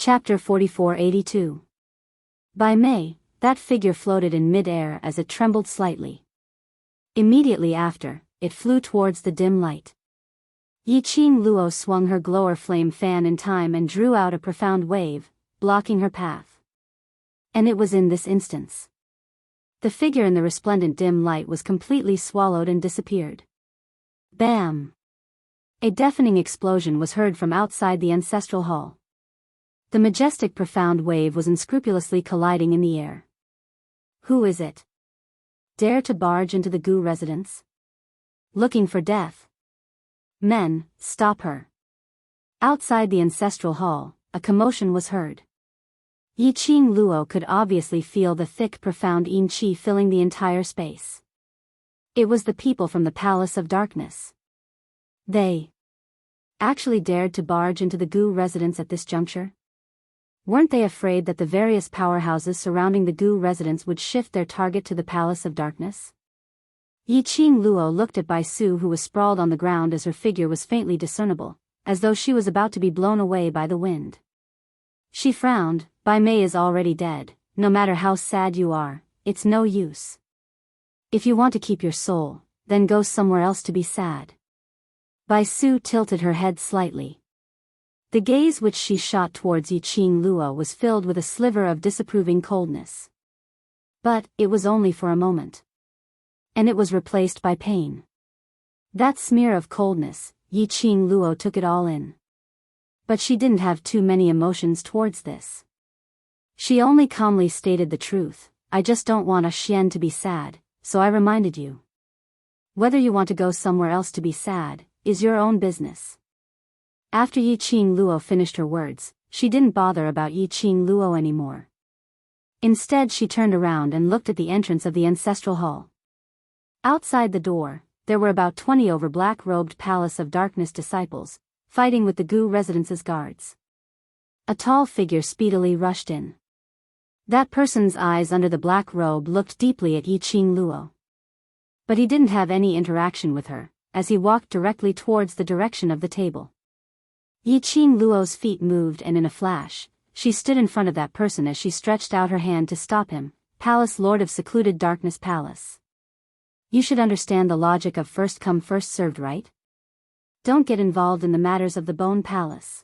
Chapter 4482. By May, that figure floated in mid-air as it trembled slightly. Immediately after, it flew towards the dim light. Yiqing Luo swung her glower flame fan in time and drew out a profound wave, blocking her path. And it was in this instance. The figure in the resplendent dim light was completely swallowed and disappeared. Bam! A deafening explosion was heard from outside the ancestral hall. The majestic profound wave was unscrupulously colliding in the air. Who is it? Dare to barge into the Gu residence? Looking for death? Men, stop her. Outside the ancestral hall, a commotion was heard. Yiqing Luo could obviously feel the thick profound yin qi filling the entire space. It was the people from the Palace of Darkness. They actually dared to barge into the Gu residence at this juncture? Weren't they afraid that the various powerhouses surrounding the Gu residence would shift their target to the Palace of Darkness? Yiqing Luo looked at Bai Su, who was sprawled on the ground as her figure was faintly discernible, as though she was about to be blown away by the wind. She frowned. Bai Mei is already dead. No matter how sad you are, it's no use. If you want to keep your soul, then go somewhere else to be sad. Bai Su tilted her head slightly. The gaze which she shot towards Yiqing Luo was filled with a sliver of disapproving coldness. But it was only for a moment. And it was replaced by pain. That smear of coldness, Yiqing Luo took it all in. But she didn't have too many emotions towards this. She only calmly stated the truth. I just don't want a Xian to be sad, so I reminded you. Whether you want to go somewhere else to be sad, is your own business. After Yiqing Luo finished her words, she didn't bother about Yiqing Luo anymore. Instead, she turned around and looked at the entrance of the ancestral hall. Outside the door, there were about 20 black-robed Palace of Darkness disciples, fighting with the Gu residence's guards. A tall figure speedily rushed in. That person's eyes under the black robe looked deeply at Yiqing Luo. But he didn't have any interaction with her, as he walked directly towards the direction of the table. Yiqing Luo's feet moved, and in a flash, she stood in front of that person as she stretched out her hand to stop him. Palace Lord of Secluded Darkness Palace. You should understand the logic of first come first served, right? Don't get involved in the matters of the Bone Palace.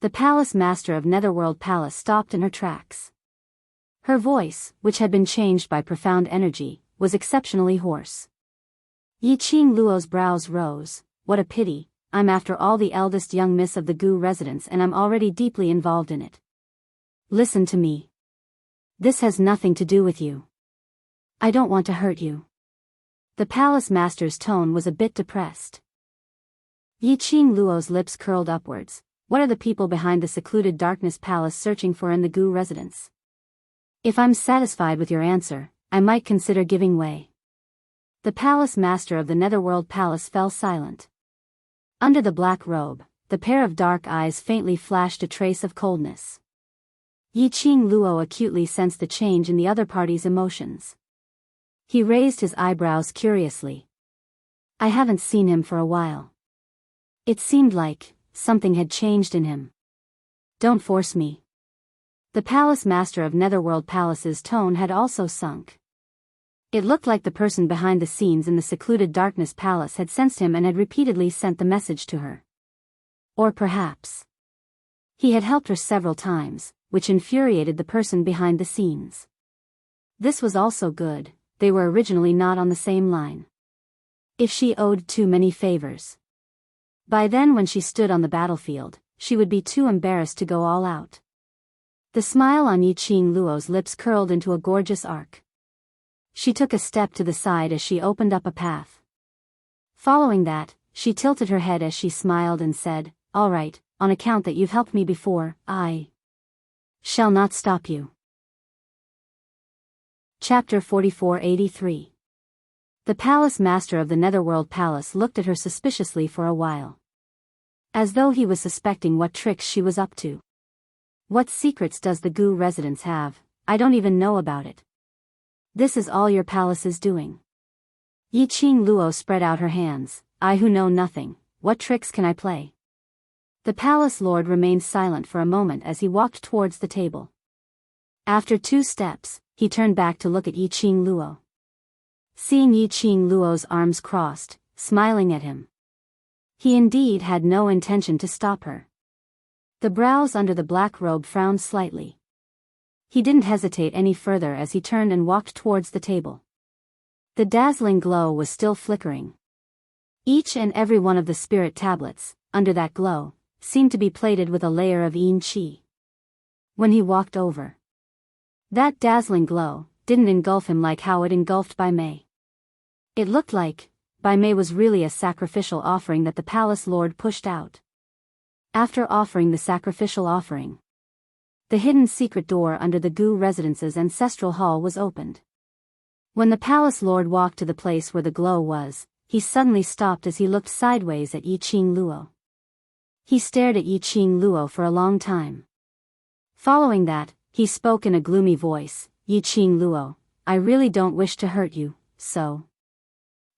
The Palace Master of Netherworld Palace stopped in her tracks. Her voice, which had been changed by profound energy, was exceptionally hoarse. Yiqing Luo's brows rose. What a pity, I'm after all the eldest young miss of the Gu residence and I'm already deeply involved in it. Listen to me. This has nothing to do with you. I don't want to hurt you. The Palace Master's tone was a bit depressed. Yiqing Luo's lips curled upwards. What are the people behind the Secluded Darkness Palace searching for in the Gu residence? If I'm satisfied with your answer, I might consider giving way. The Palace Master of the Netherworld Palace fell silent. Under the black robe, the pair of dark eyes faintly flashed a trace of coldness. Yiqing Luo acutely sensed the change in the other party's emotions. He raised his eyebrows curiously. I haven't seen him for a while. It seemed like something had changed in him. Don't force me. The Palace Master of Netherworld Palace's tone had also sunk. It looked like the person behind the scenes in the Secluded Darkness Palace had sensed him and had repeatedly sent the message to her. Or perhaps he had helped her several times, which infuriated the person behind the scenes. This was also good, they were originally not on the same line. If she owed too many favors, by then when she stood on the battlefield, she would be too embarrassed to go all out. The smile on Yiqing Luo's lips curled into a gorgeous arc. She took a step to the side as she opened up a path. Following that, she tilted her head as she smiled and said, all right, on account that you've helped me before, I shall not stop you. Chapter 4483. The Palace Master of the Netherworld Palace looked at her suspiciously for a while. As though he was suspecting what tricks she was up to. What secrets does the Gu residence have? I don't even know about it. This is all your palace is doing. Yiqing Luo spread out her hands. I who know nothing, what tricks can I play? The palace lord remained silent for a moment as he walked towards the table. After 2 steps, he turned back to look at Yi Qing Luo. Seeing Yi Qing Luo's arms crossed, smiling at him, he indeed had no intention to stop her. The brows under the black robe frowned slightly. He didn't hesitate any further as he turned and walked towards the table. The dazzling glow was still flickering. Each and every one of the spirit tablets, under that glow, seemed to be plated with a layer of yin qi. When he walked over, that dazzling glow didn't engulf him like how it engulfed Bai Mei. It looked like Bai Mei was really a sacrificial offering that the palace lord pushed out. After offering the sacrificial offering, the hidden secret door under the Gu residence's ancestral hall was opened. When the palace lord walked to the place where the glow was, he suddenly stopped as he looked sideways at Yi Qing Luo. He stared at Yi Qing Luo for a long time. Following that, he spoke in a gloomy voice, "Yi Qing Luo, I really don't wish to hurt you, so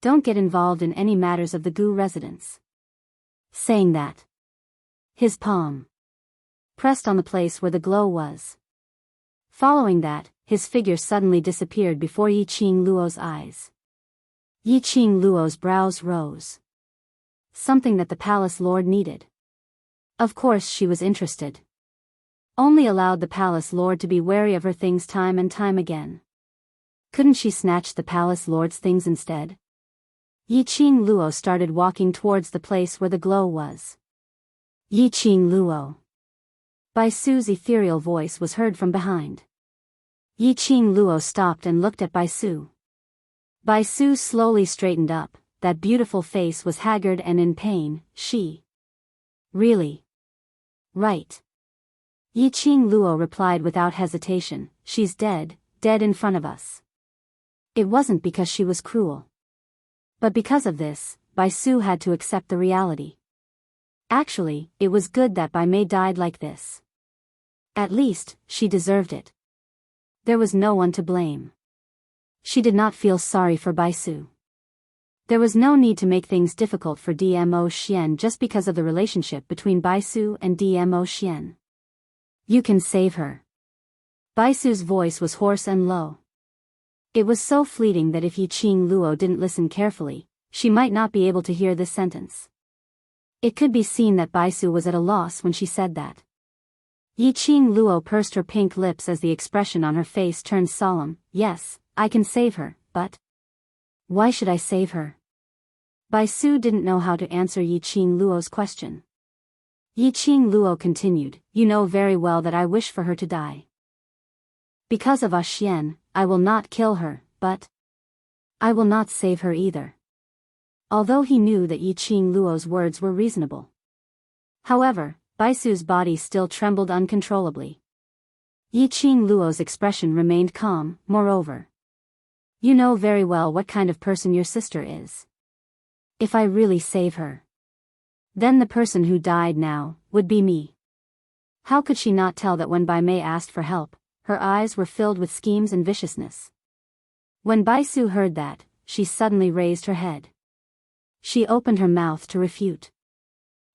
don't get involved in any matters of the Gu residence." Saying that, his palm pressed on the place where the glow was. Following that, his figure suddenly disappeared before Yi Qing Luo's eyes. Yi Qing Luo's brows rose. Something that the palace lord needed. Of course she was interested. Only allowed the palace lord to be wary of her things time and time again. Couldn't she snatch the palace lord's things instead? Yi Qing Luo started walking towards the place where the glow was. Yi Qing Luo. Bai Su's ethereal voice was heard from behind. Yi Qing Luo stopped and looked at Bai Su. Bai Su slowly straightened up, that beautiful face was haggard and in pain. She really? Right. Yi Qing Luo replied without hesitation, she's dead, dead in front of us. It wasn't because she was cruel. But because of this, Bai Su had to accept the reality. Actually, it was good that Bai Mei died like this. At least, she deserved it. There was no one to blame. She did not feel sorry for Bai Su. There was no need to make things difficult for DMO Xian just because of the relationship between Bai Su and DMO Xian. You can save her. Bai Su's voice was hoarse and low. It was so fleeting that if Yi Qing Luo didn't listen carefully, she might not be able to hear this sentence. It could be seen that Bai Su was at a loss when she said that. Yi Qing Luo pursed her pink lips as the expression on her face turned solemn. Yes, I can save her, but why should I save her? Bai Su didn't know how to answer Yi Qing Luo's question. Yi Qing Luo continued, you know very well that I wish for her to die. Because of Xian, I will not kill her, but I will not save her either. Although he knew that Yi Qing Luo's words were reasonable. However, Bai Su's body still trembled uncontrollably. Yi Qing Luo's expression remained calm. Moreover, you know very well what kind of person your sister is. If I really save her, then the person who died now would be me. How could she not tell that when Bai Mei asked for help, her eyes were filled with schemes and viciousness? When Bai Su heard that, she suddenly raised her head. She opened her mouth to refute.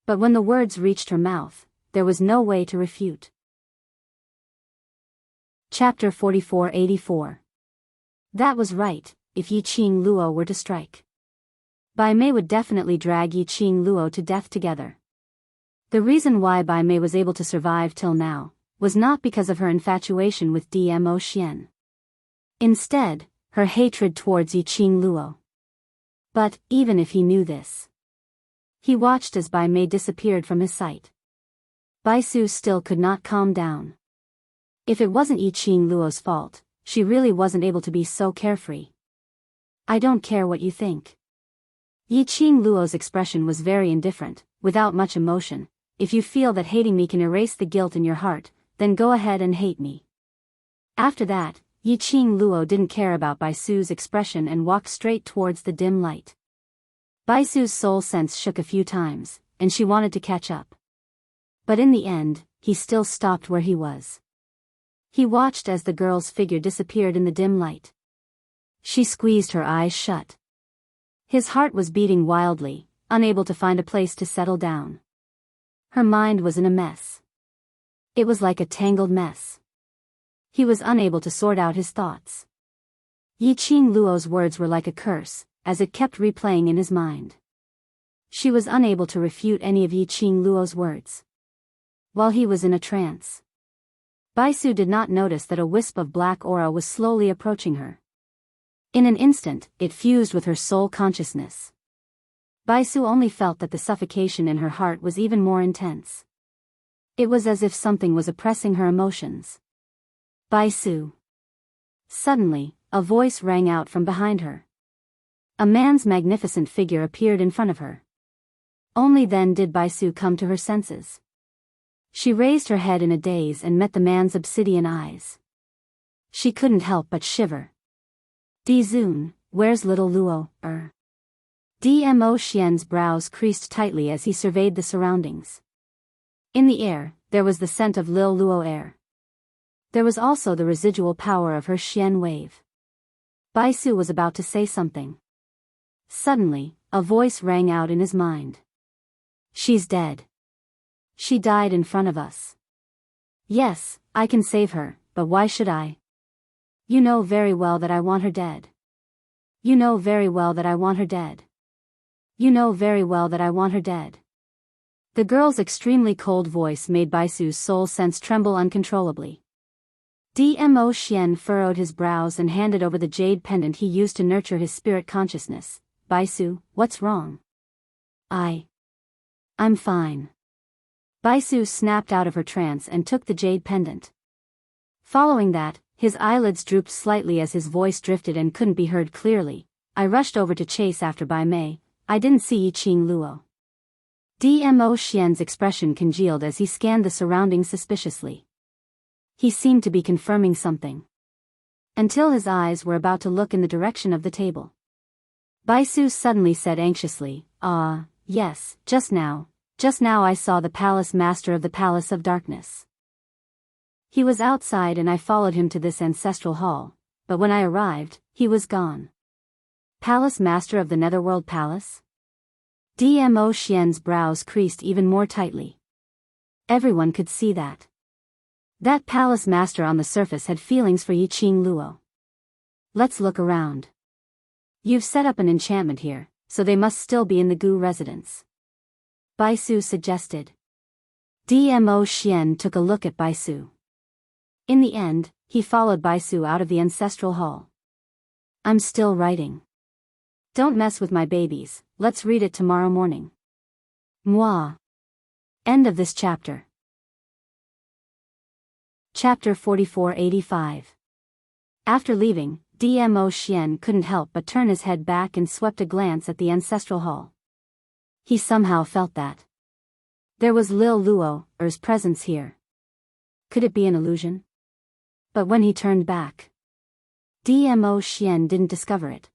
But when the words reached her mouth, there was no way to refute. Chapter 4484. That was right, if Yi Qing Luo were to strike, Bai Mei would definitely drag Yi Qing Luo to death together. The reason why Bai Mei was able to survive till now was not because of her infatuation with DMO Xian. Instead, her hatred towards Yi Qing Luo. But, even if he knew this, he watched as Bai Mei disappeared from his sight. Bai Su still could not calm down. If it wasn't Yi Qing Luo's fault, she really wasn't able to be so carefree. I don't care what you think. Yi Qing Luo's expression was very indifferent, without much emotion. If you feel that hating me can erase the guilt in your heart, then go ahead and hate me. After that, Yi Qing Luo didn't care about Bai Su's expression and walked straight towards the dim light. Bai Su's soul sense shook a few times, and she wanted to catch up. But in the end, he still stopped where he was. He watched as the girl's figure disappeared in the dim light. She squeezed her eyes shut. His heart was beating wildly, unable to find a place to settle down. Her mind was in a mess. It was like a tangled mess. He was unable to sort out his thoughts. Yiqing Luo's words were like a curse, as it kept replaying in his mind. She was unable to refute any of Yiqing Luo's words. While he was in a trance, Baisu did not notice that a wisp of black aura was slowly approaching her. In an instant, it fused with her soul consciousness. Baisu only felt that the suffocation in her heart was even more intense. It was as if something was oppressing her emotions. Baisu. Suddenly, a voice rang out from behind her. A man's magnificent figure appeared in front of her. Only then did Baisu come to her senses. She raised her head in a daze and met the man's obsidian eyes. She couldn't help but shiver. Dizun, where's little Luo, Dmo Xian's brows creased tightly as he surveyed the surroundings. In the air, there was the scent of Lil Luo air. There was also the residual power of her Xian wave. Baisu was about to say something. Suddenly, a voice rang out in his mind. She's dead. She died in front of us. Yes, I can save her, but why should I? You know very well that I want her dead. You know very well that I want her dead. You know very well that I want her dead. The girl's extremely cold voice made Baisu's soul sense tremble uncontrollably. Dmo Xian furrowed his brows and handed over the jade pendant he used to nurture his spirit consciousness. Baisu, what's wrong? I'm fine. Baisu snapped out of her trance and took the jade pendant. Following that, his eyelids drooped slightly as his voice drifted and couldn't be heard clearly. I rushed over to chase after Bai Mei. I didn't see Yiqing Luo. Dmo Xian's expression congealed as he scanned the surroundings suspiciously. He seemed to be confirming something. Until his eyes were about to look in the direction of the table. Baisu suddenly said anxiously, yes, just now I saw the palace master of the Palace of Darkness. He was outside and I followed him to this ancestral hall, but when I arrived, he was gone. Palace master of the Netherworld Palace? Dmo Xian's brows creased even more tightly. Everyone could see that. That palace master on the surface had feelings for Yiqing Luo. Let's look around. You've set up an enchantment here, so they must still be in the Gu residence. Baisu suggested. Dmo Xian took a look at Baisu. In the end, he followed Baisu out of the ancestral hall. I'm still writing. Don't mess with my babies, let's read it tomorrow morning. Mwah. End of this chapter. Chapter 4485. After leaving, Dmo Xian couldn't help but turn his head back and swept a glance at the ancestral hall. He somehow felt that there was Lil Luo's presence here. Could it be an illusion? But when he turned back, Dmo Xian didn't discover it.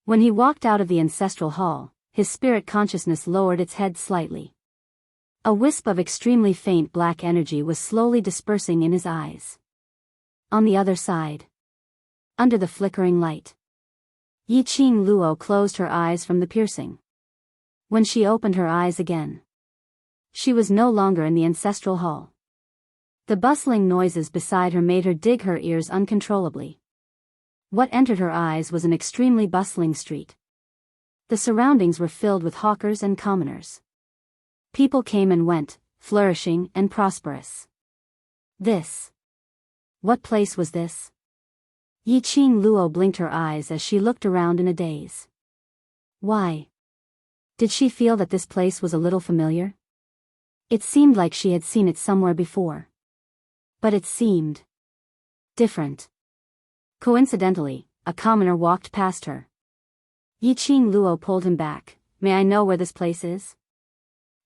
When he walked out of the ancestral hall, his spirit consciousness lowered its head slightly. A wisp of extremely faint black energy was slowly dispersing in his eyes. On the other side, under the flickering light, Yiqing Luo closed her eyes from the piercing. When she opened her eyes again, she was no longer in the ancestral hall. The bustling noises beside her made her dig her ears uncontrollably. What entered her eyes was an extremely bustling street. The surroundings were filled with hawkers and commoners. People came and went, flourishing and prosperous. What place was this? Yiqing Luo blinked her eyes as she looked around in a daze. Why? Did she feel that this place was a little familiar? It seemed like she had seen it somewhere before. But it seemed different. Coincidentally, a commoner walked past her. Yiqing Luo pulled him back. May I know where this place is?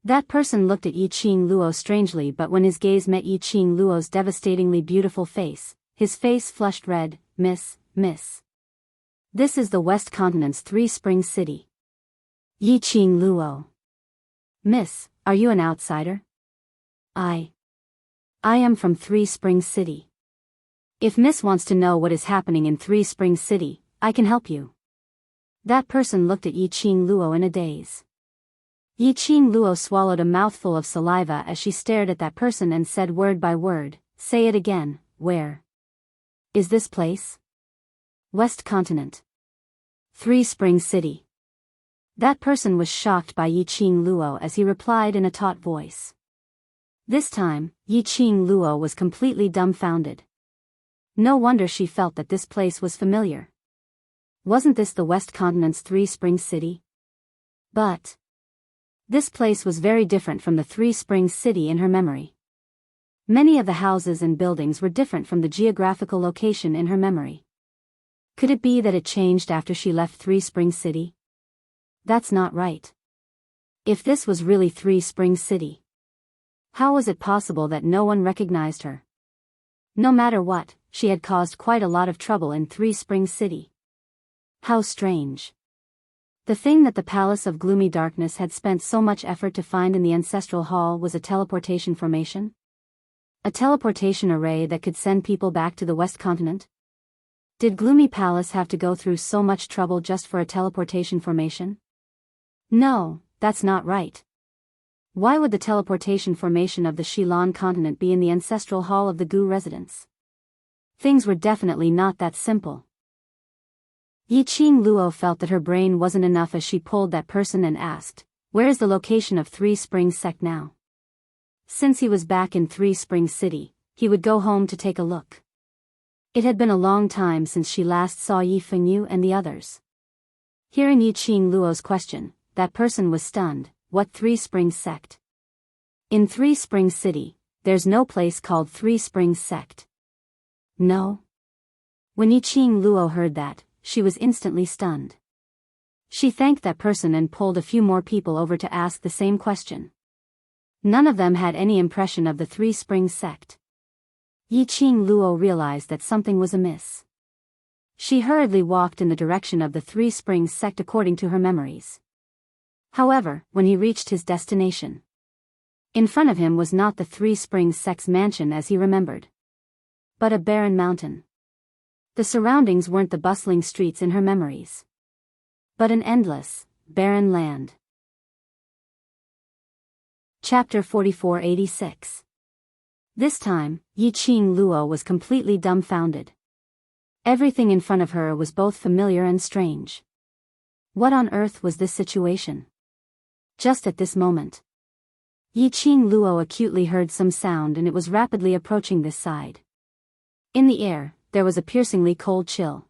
That person looked at Yiqing Luo strangely, but when his gaze met Yiqing Luo's devastatingly beautiful face, his face flushed red. Miss. This is the West Continent's Three Springs City. Yiqing Luo. Miss, are you an outsider? I am from Three Springs City. If Miss wants to know what is happening in Three Springs City, I can help you. That person looked at Yiqing Luo in a daze. Yi Qing Luo swallowed a mouthful of saliva as she stared at that person and said word by word, "Say it again, where is this place?" "West Continent. Three Springs City." That person was shocked by Yi Qing Luo as he replied in a taut voice. This time, Yi Qing Luo was completely dumbfounded. No wonder she felt that this place was familiar. Wasn't this the West Continent's Three Springs City? But this place was very different from the Three Springs City in her memory. Many of the houses and buildings were different from the geographical location in her memory. Could it be that it changed after she left Three Springs City? That's not right. If this was really Three Springs City, how was it possible that no one recognized her? No matter what, she had caused quite a lot of trouble in Three Springs City. How strange. The thing that the Palace of Gloomy Darkness had spent so much effort to find in the Ancestral Hall was a teleportation formation? A teleportation array that could send people back to the West Continent? Did Gloomy Palace have to go through so much trouble just for a teleportation formation? No, that's not right. Why would the teleportation formation of the Shilon continent be in the Ancestral Hall of the Gu residence? Things were definitely not that simple. Yi Qing Luo felt that her brain wasn't enough as she pulled that person and asked, "Where is the location of Three Springs Sect now?" Since he was back in Three Springs City, he would go home to take a look. It had been a long time since she last saw Yi Fengyu and the others. Hearing Yi Qing Luo's question, that person was stunned. What Three Springs Sect? In Three Springs City, there's no place called Three Springs Sect. No? When Yi Qing Luo heard that, she was instantly stunned. She thanked that person and pulled a few more people over to ask the same question. None of them had any impression of the Three Springs Sect. Yi Qing Luo realized that something was amiss. She hurriedly walked in the direction of the Three Springs Sect according to her memories. However, when he reached his destination, in front of him was not the Three Springs Sect's mansion as he remembered, but a barren mountain. The surroundings weren't the bustling streets in her memories, but an endless, barren land. Chapter 4486. This time, Yi Qing Luo was completely dumbfounded. Everything in front of her was both familiar and strange. What on earth was this situation? Just at this moment, Yi Qing Luo acutely heard some sound and it was rapidly approaching this side. In the air, there was a piercingly cold chill.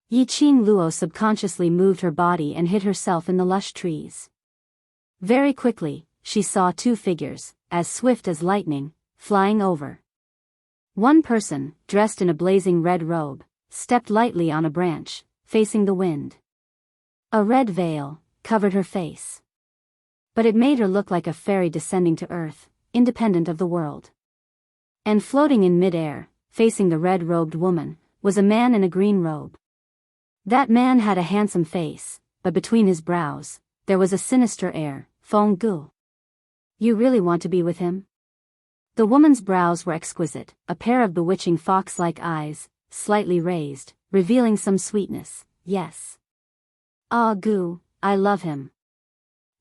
Yi Qing Luo subconsciously moved her body and hid herself in the lush trees. Very quickly, she saw two figures, as swift as lightning, flying over. One person, dressed in a blazing red robe, stepped lightly on a branch, facing the wind. A red veil covered her face, but it made her look like a fairy descending to earth, independent of the world. And floating in mid-air, facing the red-robed woman, was a man in a green robe. That man had a handsome face, but between his brows, there was a sinister air. Feng Gu. You really want to be with him? The woman's brows were exquisite, a pair of bewitching fox-like eyes, slightly raised, revealing some sweetness. Yes. Ah Gu, I love him.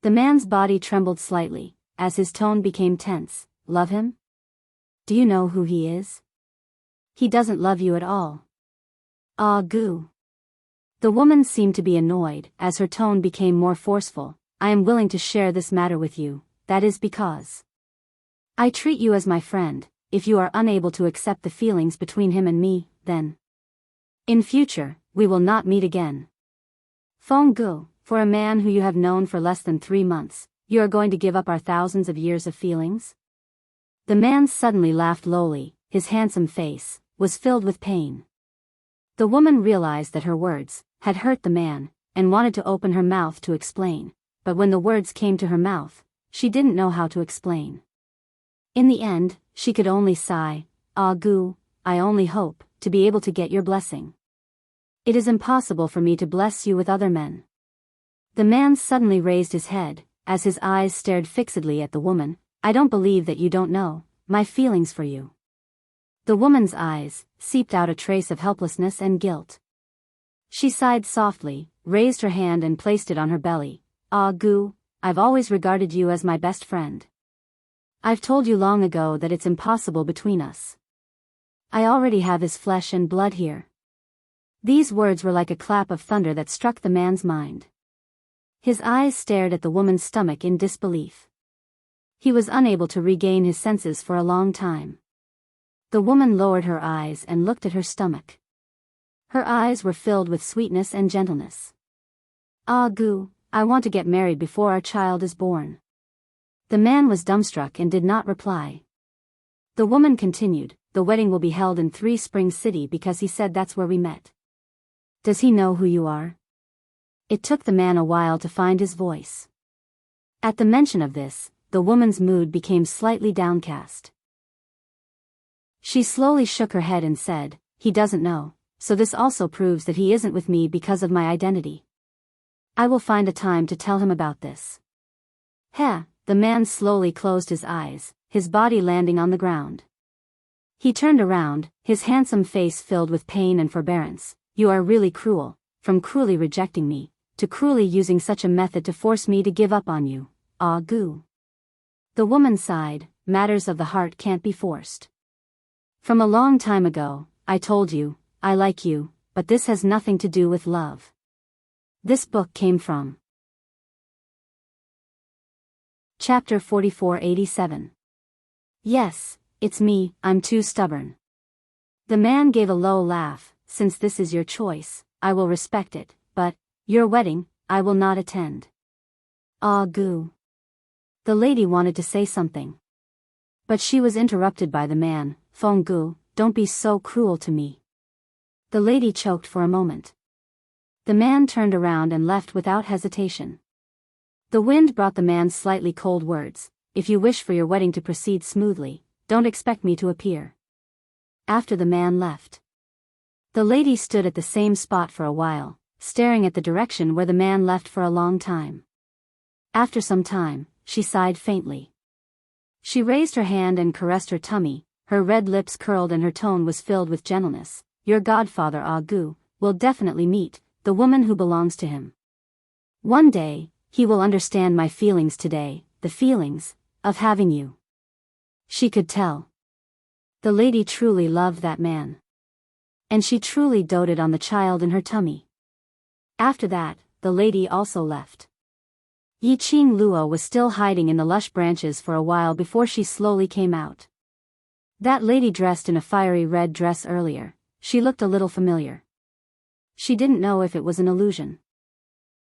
The man's body trembled slightly, as his tone became tense. Love him? Do you know who he is? He doesn't love you at all. Ah Gu. The woman seemed to be annoyed, as her tone became more forceful. I am willing to share this matter with you, that is because I treat you as my friend. If you are unable to accept the feelings between him and me, then in future, we will not meet again. Feng Gu, for a man who you have known for less than 3 months, you are going to give up our thousands of years of feelings? The man suddenly laughed lowly, his handsome face was filled with pain. The woman realized that her words had hurt the man, and wanted to open her mouth to explain, but when the words came to her mouth, she didn't know how to explain. In the end, she could only sigh. Ah Gu, I only hope to be able to get your blessing. It is impossible for me to bless you with other men. The man suddenly raised his head, as his eyes stared fixedly at the woman. I don't believe that you don't know my feelings for you. The woman's eyes seeped out a trace of helplessness and guilt. She sighed softly, raised her hand and placed it on her belly. Ah Gu, I've always regarded you as my best friend. I've told you long ago that it's impossible between us. I already have his flesh and blood here. These words were like a clap of thunder that struck the man's mind. His eyes stared at the woman's stomach in disbelief. He was unable to regain his senses for a long time. The woman lowered her eyes and looked at her stomach. Her eyes were filled with sweetness and gentleness. "Ah, Gu, I want to get married before our child is born." The man was dumbstruck and did not reply. The woman continued, "The wedding will be held in 3 Springs City because he said that's where we met." "Does he know who you are?" It took the man a while to find his voice. At the mention of this, the woman's mood became slightly downcast. She slowly shook her head and said, "He doesn't know, so this also proves that he isn't with me because of my identity. I will find a time to tell him about this." Heh, the man slowly closed his eyes, his body landing on the ground. He turned around, his handsome face filled with pain and forbearance. "You are really cruel, from cruelly rejecting me, to cruelly using such a method to force me to give up on you, Ah Gu." The woman sighed, "Matters of the heart can't be forced. From a long time ago, I told you, I like you, but this has nothing to do with love." This book came from Chapter 4487. "Yes, it's me, I'm too stubborn." The man gave a low laugh. "Since this is your choice, I will respect it, but your wedding, I will not attend." Ah Gu. The lady wanted to say something, but she was interrupted by the man. "Feng Gu, don't be so cruel to me." The lady choked for a moment. The man turned around and left without hesitation. The wind brought the man slightly cold words. "If you wish for your wedding to proceed smoothly, don't expect me to appear." After the man left, the lady stood at the same spot for a while, staring at the direction where the man left for a long time. After some time, she sighed faintly. She raised her hand and caressed her tummy, her red lips curled and her tone was filled with gentleness. "Your godfather Ah Gu will definitely meet the woman who belongs to him. One day, he will understand my feelings today, the feelings of having you." She could tell. The lady truly loved that man. And she truly doted on the child in her tummy. After that, the lady also left. Yiqing Luo was still hiding in the lush branches for a while before she slowly came out. That lady dressed in a fiery red dress earlier, she looked a little familiar. She didn't know if it was an illusion.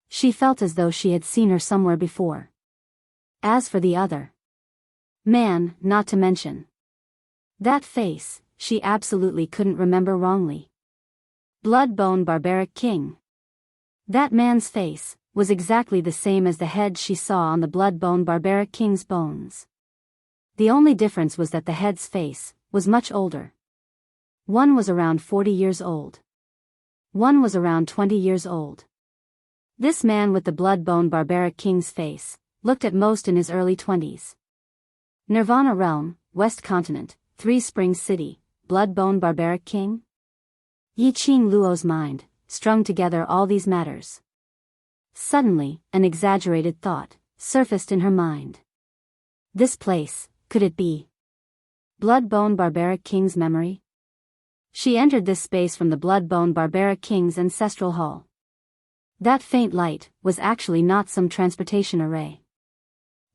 She felt as though she had seen her somewhere before. As for the other man, not to mention that face, she absolutely couldn't remember wrongly. Blood-bone barbaric king. That man's face was exactly the same as the head she saw on the blood-bone barbaric king's bones. The only difference was that the head's face was much older. One was around 40 years old. One was around 20 years old. This man with the blood-bone barbaric king's face looked at most in his early 20s. Nirvana Realm, West Continent, 3 Springs City, blood-bone barbaric king? Yiqing Luo's mind strung together all these matters. Suddenly, an exaggerated thought surfaced in her mind. This place, could it be Blood-bone barbaric king's memory? She entered this space from the blood-bone barbaric king's ancestral hall. That faint light was actually not some transportation array,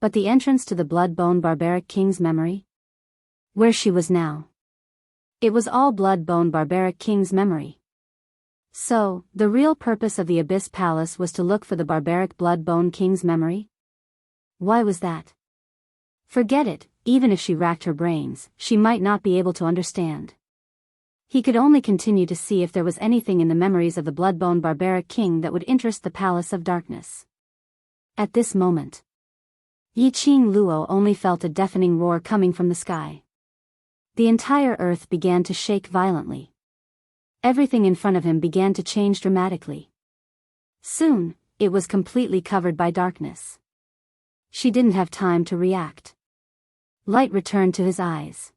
but the entrance to the blood-bone barbaric king's memory. Where she was now. It was all blood-bone barbaric king's memory. So, the real purpose of the Abyss Palace was to look for the barbaric blood-bone king's memory? Why was that? Forget it, even if she racked her brains, she might not be able to understand. He could only continue to see if there was anything in the memories of the blood-bone barbaric king that would interest the Palace of Darkness. At this moment, Yiqing Luo only felt a deafening roar coming from the sky. The entire earth began to shake violently. Everything in front of him began to change dramatically. Soon, it was completely covered by darkness. She didn't have time to react. Light returned to his eyes.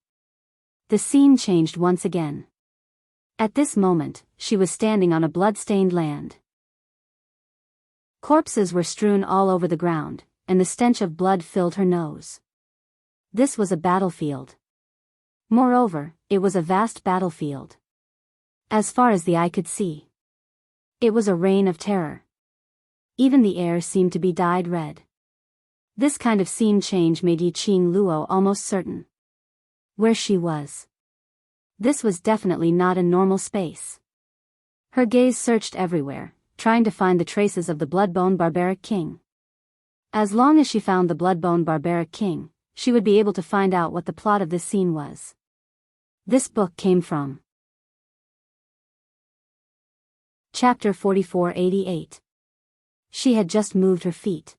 The scene changed once again. At this moment, she was standing on a blood-stained land. Corpses were strewn all over the ground, and the stench of blood filled her nose. This was a battlefield. Moreover, it was a vast battlefield. As far as the eye could see, it was a reign of terror. Even the air seemed to be dyed red. This kind of scene change made Yiqing Luo almost certain where she was. This was definitely not a normal space. Her gaze searched everywhere, trying to find the traces of the blood-bone barbaric king. As long as she found the blood-bone barbaric king, she would be able to find out what the plot of this scene was. This book came from Chapter 4488. She had just moved her feet.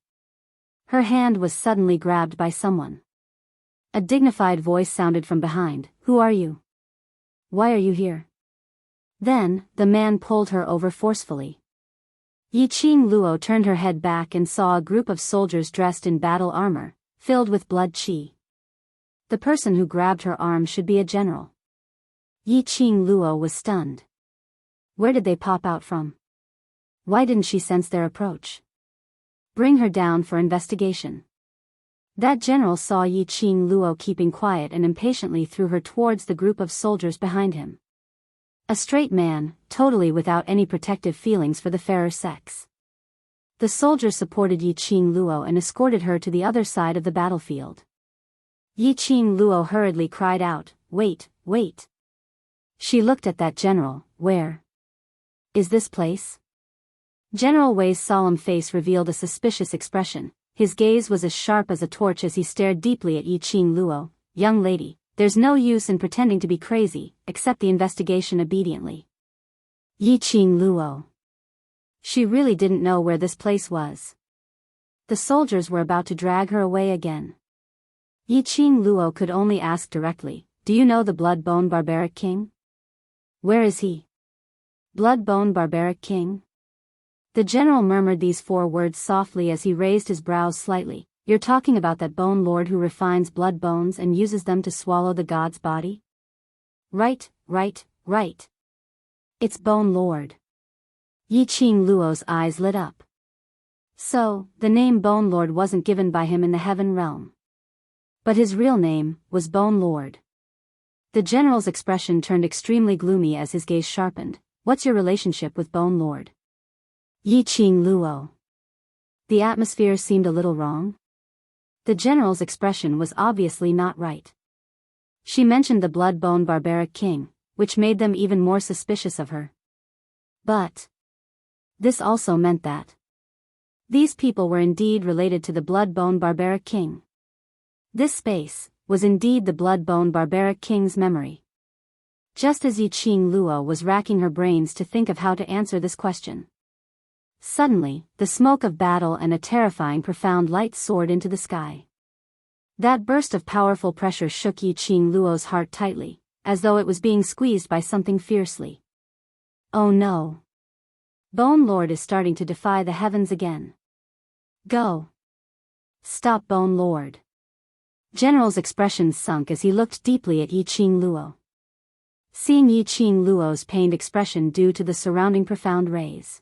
Her hand was suddenly grabbed by someone. A dignified voice sounded from behind. "Who are you? Why are you here?" Then, the man pulled her over forcefully. Yiqing Luo turned her head back and saw a group of soldiers dressed in battle armor, filled with blood qi. The person who grabbed her arm should be a general. Yiqing Luo was stunned. Where did they pop out from? Why didn't she sense their approach? Bring her down for investigation. That general saw Yiqing Luo keeping quiet and impatiently threw her towards the group of soldiers behind him. A straight man, totally without any protective feelings for the fairer sex. The soldiers supported Yiqing Luo and escorted her to the other side of the battlefield. Yiqing Luo hurriedly cried out, "Wait, wait." She looked at that general. "Where is this place?" General Wei's solemn face revealed a suspicious expression. His gaze was as sharp as a torch as he stared deeply at Yiqing Luo. "Young lady, there's no use in pretending to be crazy, accept the investigation obediently." Yiqing Luo. She really didn't know where this place was. The soldiers were about to drag her away again. Yiqing Luo could only ask directly, "Do you know the blood-bone barbaric king? Where is he?" "Blood-bone barbaric king?" The general murmured these 4 words softly as he raised his brows slightly. "You're talking about that bone lord who refines blood bones and uses them to swallow the god's body?" Right. It's Bone Lord." Yiqing Luo's eyes lit up. So, the name Bone Lord wasn't given by him in the heaven realm. But his real name was Bone Lord. The general's expression turned extremely gloomy as his gaze sharpened. "What's your relationship with Bone Lord?" Yiqing Luo. The atmosphere seemed a little wrong. The general's expression was obviously not right. She mentioned the blood-bone barbaric king, which made them even more suspicious of her. But this also meant that these people were indeed related to the blood-bone barbaric king. This space was indeed the blood-bone barbaric king's memory. Just as Yiqing Luo was racking her brains to think of how to answer this question, suddenly, the smoke of battle and a terrifying profound light soared into the sky. That burst of powerful pressure shook Yiqing Luo's heart tightly, as though it was being squeezed by something fiercely. Oh no! Bone Lord is starting to defy the heavens again. Go! Stop Bone Lord! General's expression sunk as he looked deeply at Yiqing Luo. Seeing Yiqing Luo's pained expression due to the surrounding profound rays,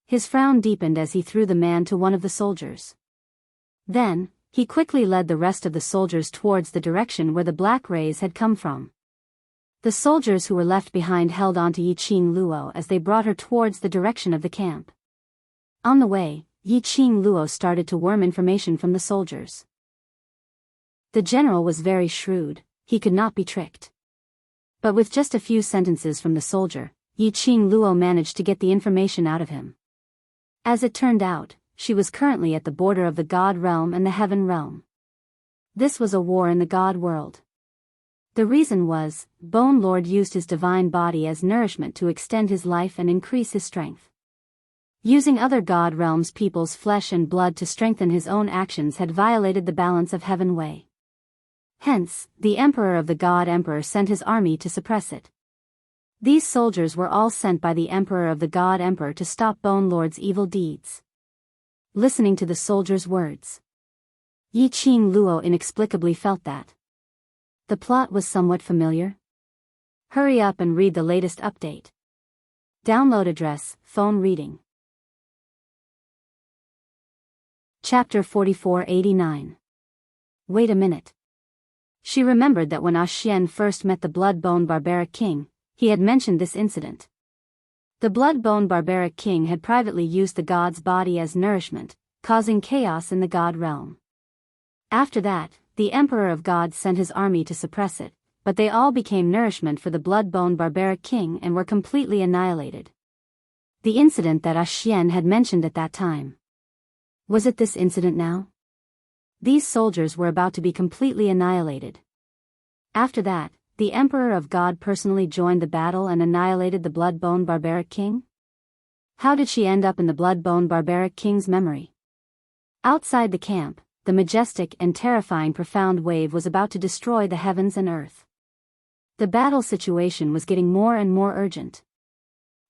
his frown deepened as he threw the man to one of the soldiers. Then, he quickly led the rest of the soldiers towards the direction where the black rays had come from. The soldiers who were left behind held on to Yiqing Luo as they brought her towards the direction of the camp. On the way, Yiqing Luo started to worm information from the soldiers. The general was very shrewd, he could not be tricked. But with just a few sentences from the soldier, Yiqing Luo managed to get the information out of him. As it turned out, she was currently at the border of the God realm and the heaven realm. This was a war in the God world. The reason was, Bone Lord used his divine body as nourishment to extend his life and increase his strength. Using other God realms people's flesh and blood to strengthen his own actions had violated the balance of heaven way. Hence, the Emperor of the God Emperor sent his army to suppress it. These soldiers were all sent by the Emperor of the God Emperor to stop Bone Lord's evil deeds. Listening to the soldiers' words, Yiqing Luo inexplicably felt that the plot was somewhat familiar. Hurry up and read the latest update. Download address, phone reading. Chapter 4489. Wait a minute. She remembered that when Xian first met the Blood-Bone Barbaric King, he had mentioned this incident. The Blood-Bone Barbaric King had privately used the god's body as nourishment, causing chaos in the god realm. After that, the Emperor of Gods sent his army to suppress it, but they all became nourishment for the Blood-Bone Barbaric King and were completely annihilated. The incident that Xian had mentioned at that time. Was it this incident now? These soldiers were about to be completely annihilated. After that, the Emperor of God personally joined the battle and annihilated the Blood-Bone Barbaric King? How did she end up in the Blood-Bone Barbaric King's memory? Outside the camp, the majestic and terrifying profound wave was about to destroy the heavens and earth. The battle situation was getting more and more urgent.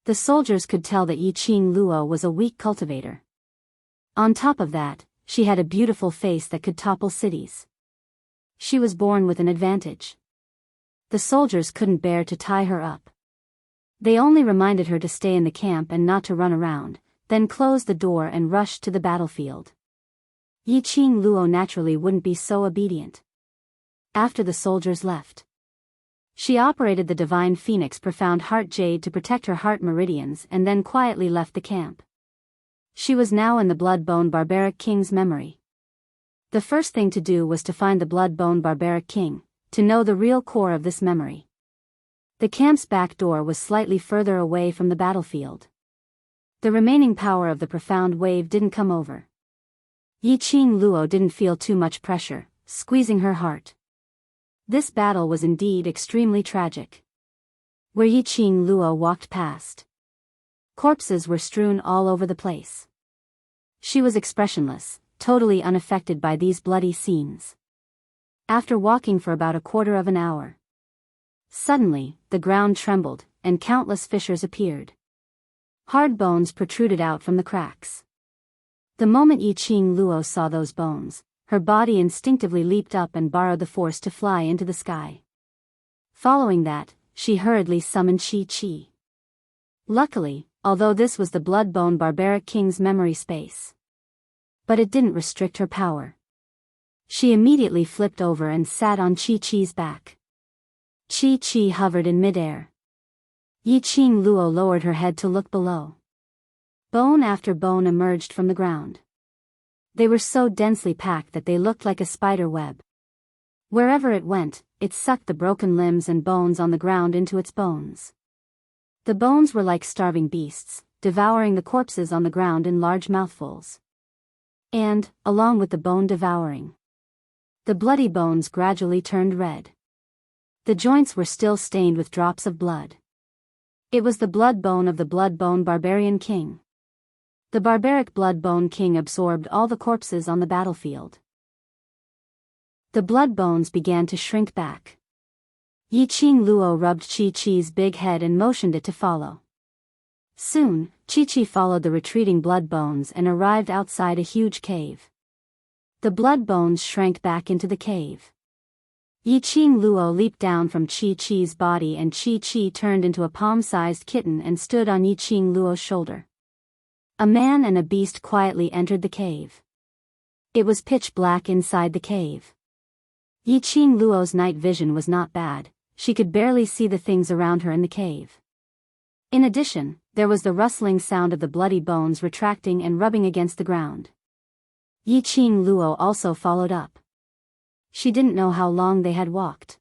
The soldiers could tell that Yiqing Luo was a weak cultivator. On top of that, she had a beautiful face that could topple cities. She was born with an advantage. The soldiers couldn't bear to tie her up. They only reminded her to stay in the camp and not to run around, then closed the door and rushed to the battlefield. Yiqing Luo naturally wouldn't be so obedient. After the soldiers left, she operated the Divine Phoenix Profound Heart Jade to protect her heart meridians and then quietly left the camp. She was now in the Blood-Bone Barbaric King's memory. The first thing to do was to find the Blood-Bone Barbaric King, to know the real core of this memory. The camp's back door was slightly further away from the battlefield. The remaining power of the profound wave didn't come over. Yiqing Luo didn't feel too much pressure, squeezing her heart. This battle was indeed extremely tragic. Where Yiqing Luo walked past, corpses were strewn all over the place. She was expressionless, totally unaffected by these bloody scenes. After walking for about a quarter of an hour, suddenly, the ground trembled, and countless fissures appeared. Hard bones protruded out from the cracks. The moment Yiqing Luo saw those bones, her body instinctively leaped up and borrowed the force to fly into the sky. Following that, she hurriedly summoned Qi. Luckily, although this was the Blood-Bone Barbaric King's memory space, but it didn't restrict her power. She immediately flipped over and sat on Qi's back. Qi hovered in midair. Yiqing Luo lowered her head to look below. Bone after bone emerged from the ground. They were so densely packed that they looked like a spider web. Wherever it went, it sucked the broken limbs and bones on the ground into its bones. The bones were like starving beasts, devouring the corpses on the ground in large mouthfuls. And, along with the bone devouring, the bloody bones gradually turned red. The joints were still stained with drops of blood. It was the blood bone of the Blood-Bone Barbarian King. The barbaric Blood-Bone King absorbed all the corpses on the battlefield. The blood bones began to shrink back. Yiqing Luo rubbed Qi's big head and motioned it to follow. Soon, Qi followed the retreating blood bones and arrived outside a huge cave. The blood bones shrank back into the cave. Yiqing Luo leaped down from Qi's body and Qi turned into a palm-sized kitten and stood on Yiqing Luo's shoulder. A man and a beast quietly entered the cave. It was pitch black inside the cave. Yiqing Luo's night vision was not bad, she could barely see the things around her in the cave. In addition, there was the rustling sound of the bloody bones retracting and rubbing against the ground. Yiqing Luo also followed up. She didn't know how long they had walked.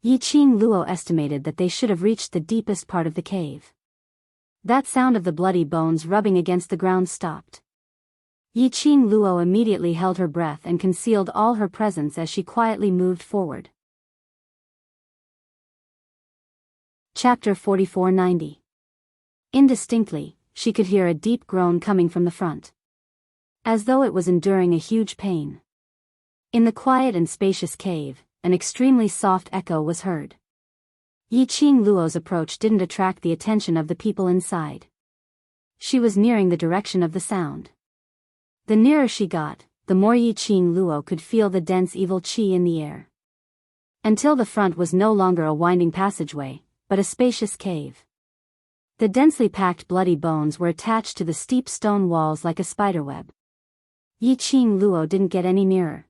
Yiqing Luo estimated that they should have reached the deepest part of the cave. That sound of the bloody bones rubbing against the ground stopped. Yiqing Luo immediately held her breath and concealed all her presence as she quietly moved forward. Chapter 4490. Indistinctly, she could hear a deep groan coming from the front, as though it was enduring a huge pain. In the quiet and spacious cave, an extremely soft echo was heard. Yiqing Luo's approach didn't attract the attention of the people inside. She was nearing the direction of the sound. The nearer she got, the more Yiqing Luo could feel the dense evil qi in the air. Until the front was no longer a winding passageway, but a spacious cave. The densely packed bloody bones were attached to the steep stone walls like a spiderweb. Yi Qing Luo didn't get any nearer.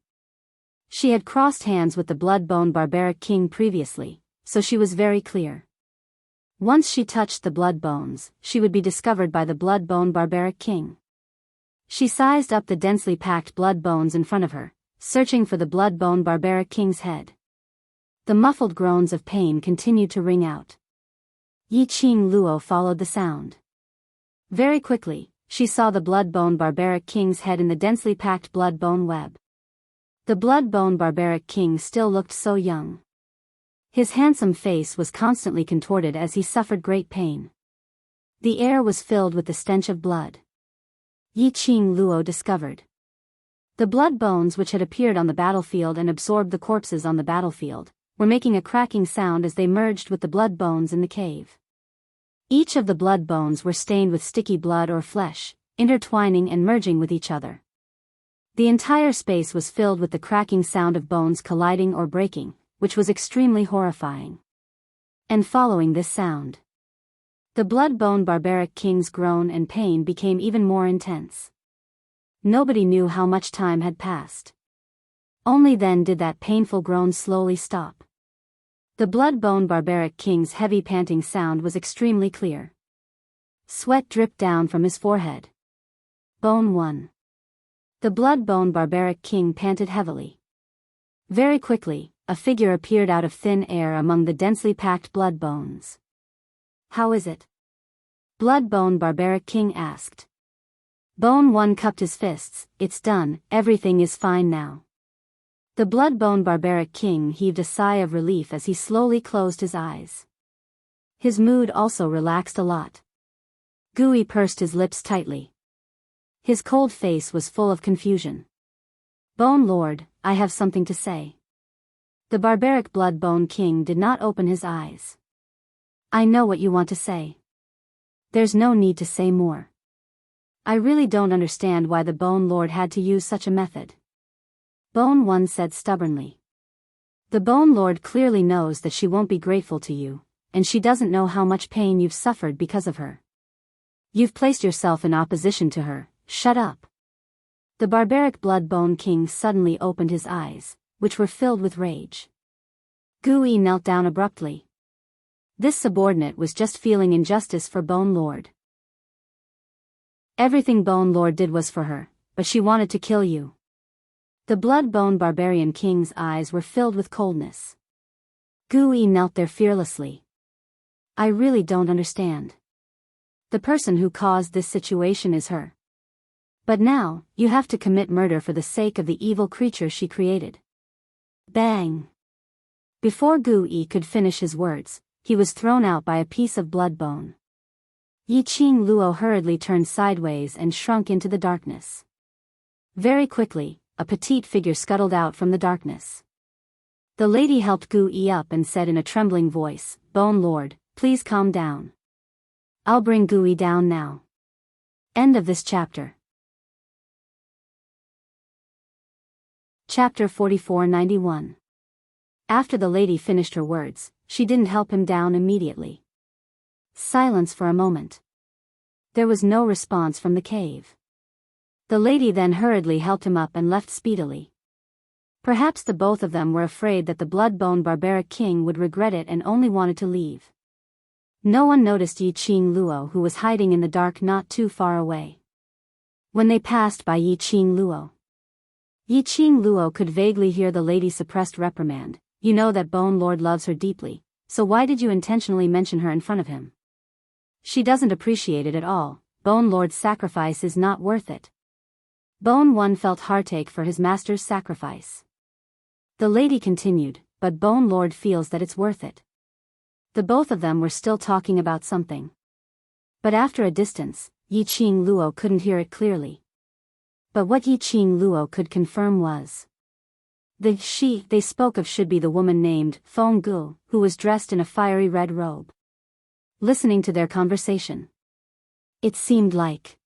She had crossed hands with the blood-bone barbaric king previously, so she was very clear. Once she touched the blood bones, she would be discovered by the blood-bone barbaric king. She sized up the densely packed blood bones in front of her, searching for the blood-bone barbaric king's head. The muffled groans of pain continued to ring out. Yi Qing Luo followed the sound. Very quickly, she saw the blood-bone barbaric king's head in the densely packed blood-bone web. The blood-bone barbaric king still looked so young. His handsome face was constantly contorted as he suffered great pain. The air was filled with the stench of blood. Yi Qing Luo discovered. The blood bones which had appeared on the battlefield and absorbed the corpses on the battlefield, were making a cracking sound as they merged with the blood bones in the cave. Each of the blood bones were stained with sticky blood or flesh, intertwining and merging with each other. The entire space was filled with the cracking sound of bones colliding or breaking, which was extremely horrifying. And following this sound, the blood-bone barbaric king's groan and pain became even more intense. Nobody knew how much time had passed. Only then did that painful groan slowly stop. The blood-bone barbaric king's heavy panting sound was extremely clear. Sweat dripped down from his forehead. Bone 1. The blood-bone barbaric king panted heavily. Very quickly, a figure appeared out of thin air among the densely packed blood bones. How is it? Blood-bone barbaric king asked. Bone 1 cupped his fists. It's done, everything is fine now. The blood-bone barbaric king heaved a sigh of relief as he slowly closed his eyes. His mood also relaxed a lot. Gui pursed his lips tightly. His cold face was full of confusion. Bone Lord, I have something to say. The barbaric blood-bone king did not open his eyes. I know what you want to say. There's no need to say more. I really don't understand why the Bone Lord had to use such a method. Bone 1 said stubbornly. The Bone Lord clearly knows that she won't be grateful to you, and she doesn't know how much pain you've suffered because of her. You've placed yourself in opposition to her. Shut up. The barbaric blood-bone king suddenly opened his eyes, which were filled with rage. Gui knelt down abruptly. This subordinate was just feeling injustice for Bone Lord. Everything Bone Lord did was for her, but she wanted to kill you. The blood-bone barbarian king's eyes were filled with coldness. Gui knelt there fearlessly. I really don't understand. The person who caused this situation is her. But now, you have to commit murder for the sake of the evil creature she created. Bang! Before Gui could finish his words, he was thrown out by a piece of blood bone. Yi Qing Luo hurriedly turned sideways and shrunk into the darkness. Very quickly, a petite figure scuttled out from the darkness. The lady helped Gui up and said in a trembling voice, Bone Lord, please calm down. I'll bring Gui down now. End of this chapter. Chapter 4491. After the lady finished her words, she didn't help him down immediately. Silence for a moment. There was no response from the cave. The lady then hurriedly helped him up and left speedily. Perhaps the both of them were afraid that the blood-bone barbaric king would regret it and only wanted to leave. No one noticed Yi Qing Luo, who was hiding in the dark not too far away. When they passed by Yi Qing Luo, Yi Qing Luo could vaguely hear the lady's suppressed reprimand. You know that Bone Lord loves her deeply, so why did you intentionally mention her in front of him? She doesn't appreciate it at all. Bone Lord's sacrifice is not worth it. Bone 1 felt heartache for his master's sacrifice. The lady continued, but Bone Lord feels that it's worth it. The both of them were still talking about something. But after a distance, Yi Qing Luo couldn't hear it clearly. But what Yi Qing Luo could confirm was the she they spoke of should be the woman named Feng Gu, who was dressed in a fiery red robe. Listening to their conversation, it seemed like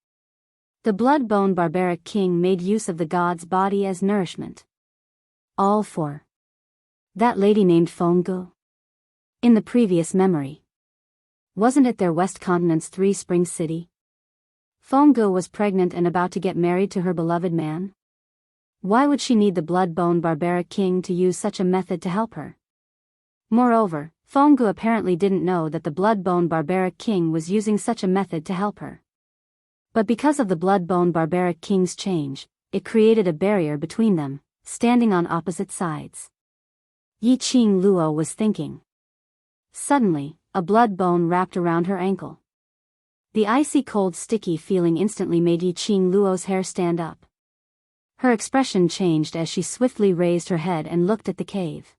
the blood-bone barbaric king made use of the god's body as nourishment. All for that lady named Feng Gu. In the previous memory, wasn't it their West Continent's Three Springs city? Fenggu was pregnant and about to get married to her beloved man? Why would she need the blood-bone barbaric king to use such a method to help her? Moreover, Fenggu apparently didn't know that the blood-bone barbaric king was using such a method to help her. But because of the blood-bone barbaric king's change, it created a barrier between them, standing on opposite sides. Yi Qing Luo was thinking. Suddenly, a blood bone wrapped around her ankle. The icy cold sticky feeling instantly made Yi Qing Luo's hair stand up. Her expression changed as she swiftly raised her head and looked at the cave.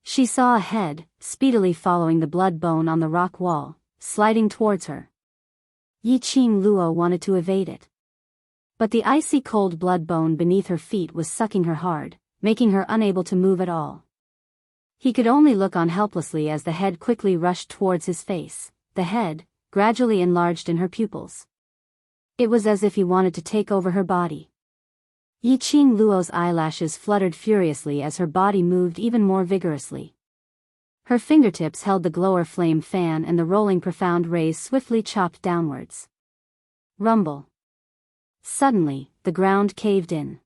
She saw a head, speedily following the blood bone on the rock wall, sliding towards her. Yi Qing Luo wanted to evade it. But the icy cold blood bone beneath her feet was sucking her hard, making her unable to move at all. He could only look on helplessly as the head quickly rushed towards his face, the head, gradually enlarged in her pupils. It was as if he wanted to take over her body. Yi Qing Luo's eyelashes fluttered furiously as her body moved even more vigorously. Her fingertips held the glower flame fan and the rolling profound rays swiftly chopped downwards. Rumble. Suddenly, the ground caved in.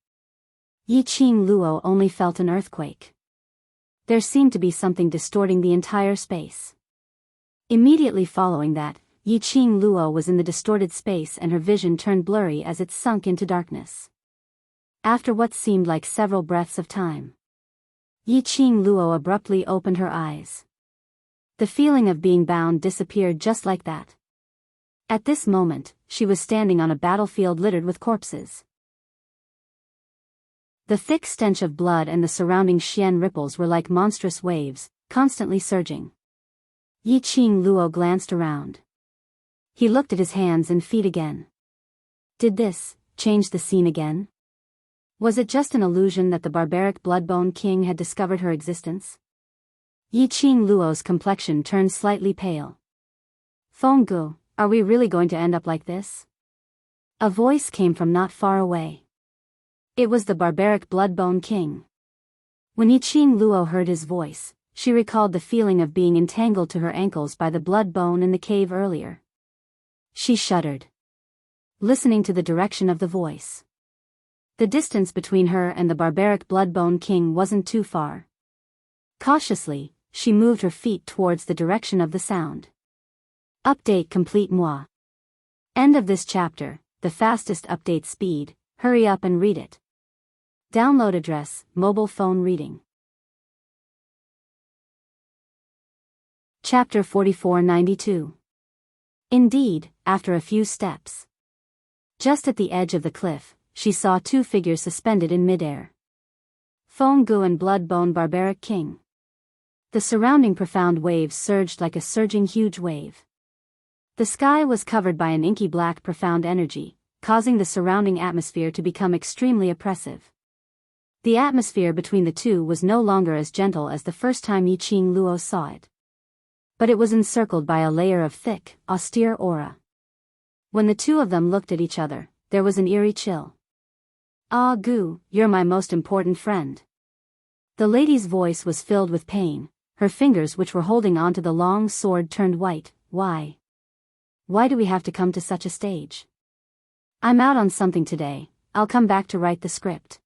Yi Qing Luo only felt an earthquake. There seemed to be something distorting the entire space. Immediately following that, Yi Qing Luo was in the distorted space and her vision turned blurry as it sunk into darkness. After what seemed like several breaths of time, Yi Qing Luo abruptly opened her eyes. The feeling of being bound disappeared just like that. At this moment, she was standing on a battlefield littered with corpses. The thick stench of blood and the surrounding Xian ripples were like monstrous waves, constantly surging. Yi Qing Luo glanced around. He looked at his hands and feet again. Did this change the scene again? Was it just an illusion that the barbaric bloodbone king had discovered her existence? Yi Qing Luo's complexion turned slightly pale. Fenggu, are we really going to end up like this? A voice came from not far away. It was the barbaric bloodbone king. When Yi Qing Luo heard his voice, she recalled the feeling of being entangled to her ankles by the blood bone in the cave earlier. She shuddered, listening to the direction of the voice. The distance between her and the barbaric bloodbone king wasn't too far. Cautiously, she moved her feet towards the direction of the sound. Update complete moi. End of this chapter, the fastest update speed, hurry up and read it. Download address, mobile phone reading. Chapter 4492. Indeed, after a few steps. Just at the edge of the cliff, she saw two figures suspended in midair. Fenggu and Bloodbone Barbaric King. The surrounding profound waves surged like a surging huge wave. The sky was covered by an inky black profound energy, causing the surrounding atmosphere to become extremely oppressive. The atmosphere between the two was no longer as gentle as the first time Yi Qing Luo saw it. But it was encircled by a layer of thick, austere aura. When the two of them looked at each other, there was an eerie chill. Ah Gu, you're my most important friend. The lady's voice was filled with pain, her fingers which were holding onto the long sword turned white. Why? Why do we have to come to such a stage? I'm out on something today, I'll come back to write the script.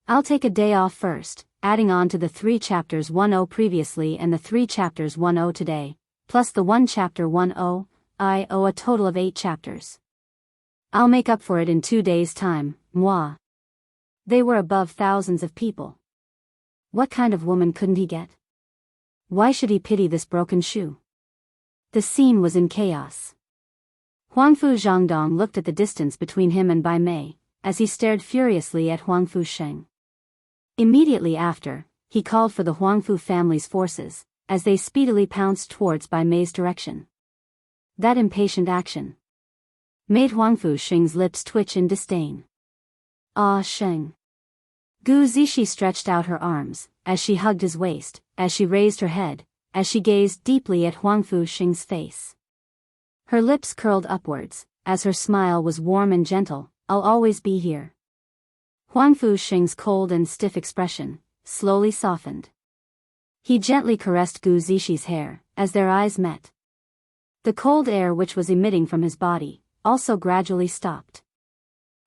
I'll take a day off first, adding on to the 3 chapters 10 previously and the 3 chapters 10 today, plus the 1 chapter 10, I owe a total of 8 chapters. I'll make up for it in 2 days' time, moi. They were above thousands of people. What kind of woman couldn't he get? Why should he pity this broken shoe? The scene was in chaos. Huangfu Zhangdong looked at the distance between him and Bai Mei, as he stared furiously at Huangfu Sheng. Immediately after, he called for the Huangfu family's forces, as they speedily pounced towards Bai Mei's direction. That impatient action made Huangfu Sheng's lips twitch in disdain. Ah Sheng. Gu Zixi stretched out her arms, as she hugged his waist, as she raised her head, as she gazed deeply at Huangfu Sheng's face. Her lips curled upwards, as her smile was warm and gentle. I'll always be here. Huangfu Sheng's cold and stiff expression slowly softened. He gently caressed Gu Zixi hair, as their eyes met. The cold air which was emitting from his body also gradually stopped.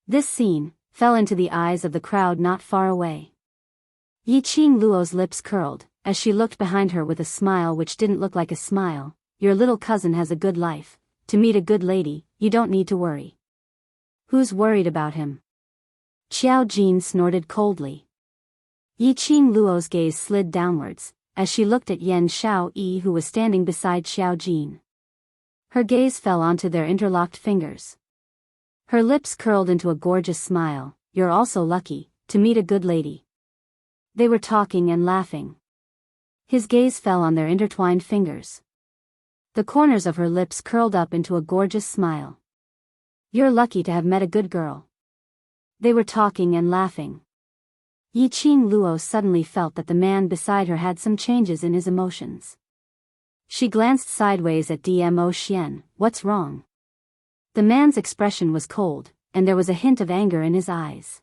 This scene fell into the eyes of the crowd not far away. Yi Qing Luo's lips curled, as she looked behind her with a smile which didn't look like a smile. Your little cousin has a good life. To meet a good lady, you don't need to worry. Who's worried about him? Xiao Jin snorted coldly. Yi Qing Luo's gaze slid downwards, as she looked at Yan Xiao Yi who was standing beside Xiao Jin. Her gaze fell onto their interlocked fingers. Her lips curled into a gorgeous smile. You're also lucky to meet a good lady. They were talking and laughing. His gaze fell on their intertwined fingers. The corners of her lips curled up into a gorgeous smile. You're lucky to have met a good girl. They were talking and laughing. Yi Qing Luo suddenly felt that the man beside her had some changes in his emotions. She glanced sideways at Dmo Xian. What's wrong? The man's expression was cold, and there was a hint of anger in his eyes.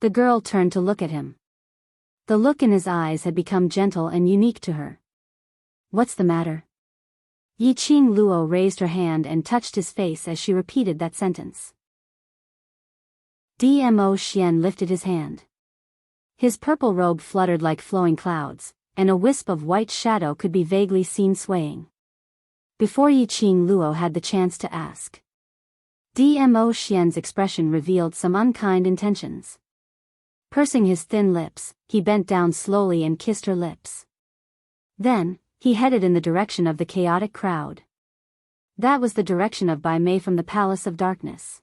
The girl turned to look at him. The look in his eyes had become gentle and unique to her. What's the matter? Yi Qing Luo raised her hand and touched his face as she repeated that sentence. Dmo Xian lifted his hand. His purple robe fluttered like flowing clouds, and a wisp of white shadow could be vaguely seen swaying. Before Yi Qing Luo had the chance to ask, Dmo Xian's expression revealed some unkind intentions. Pursing his thin lips, he bent down slowly and kissed her lips. Then, he headed in the direction of the chaotic crowd. That was the direction of Bai Mei from the Palace of Darkness.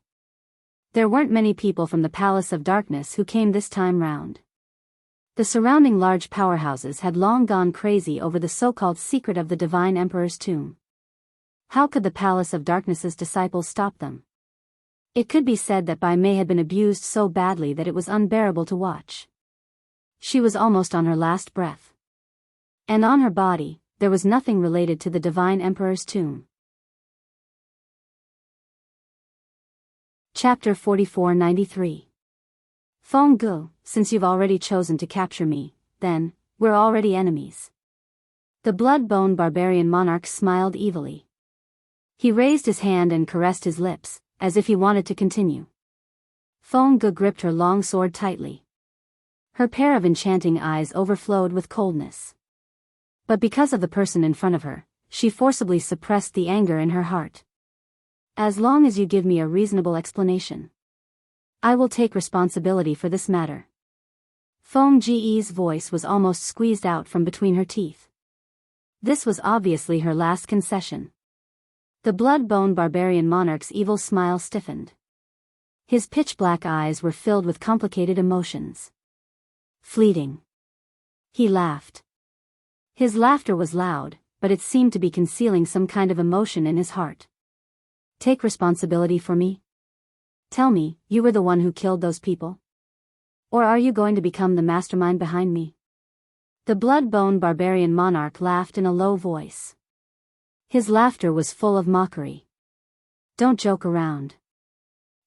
There weren't many people from the Palace of Darkness who came this time round. The surrounding large powerhouses had long gone crazy over the so-called secret of the Divine Emperor's tomb. How could the Palace of Darkness's disciples stop them? It could be said that Bai Mei had been abused so badly that it was unbearable to watch. She was almost on her last breath. And on her body, there was nothing related to the Divine Emperor's tomb. Chapter 4493. Feng Gu, since you've already chosen to capture me, then, we're already enemies. The blood-bone barbarian monarch smiled evilly. He raised his hand and caressed his lips, as if he wanted to continue. Feng Gu gripped her long sword tightly. Her pair of enchanting eyes overflowed with coldness. But because of the person in front of her, she forcibly suppressed the anger in her heart. As long as you give me a reasonable explanation, I will take responsibility for this matter. Feng Ji's voice was almost squeezed out from between her teeth. This was obviously her last concession. The blood-bone barbarian monarch's evil smile stiffened. His pitch-black eyes were filled with complicated emotions. Fleeting. He laughed. His laughter was loud, but it seemed to be concealing some kind of emotion in his heart. Take responsibility for me? Tell me, you were the one who killed those people? Or are you going to become the mastermind behind me? The blood-bone barbarian monarch laughed in a low voice. His laughter was full of mockery. Don't joke around.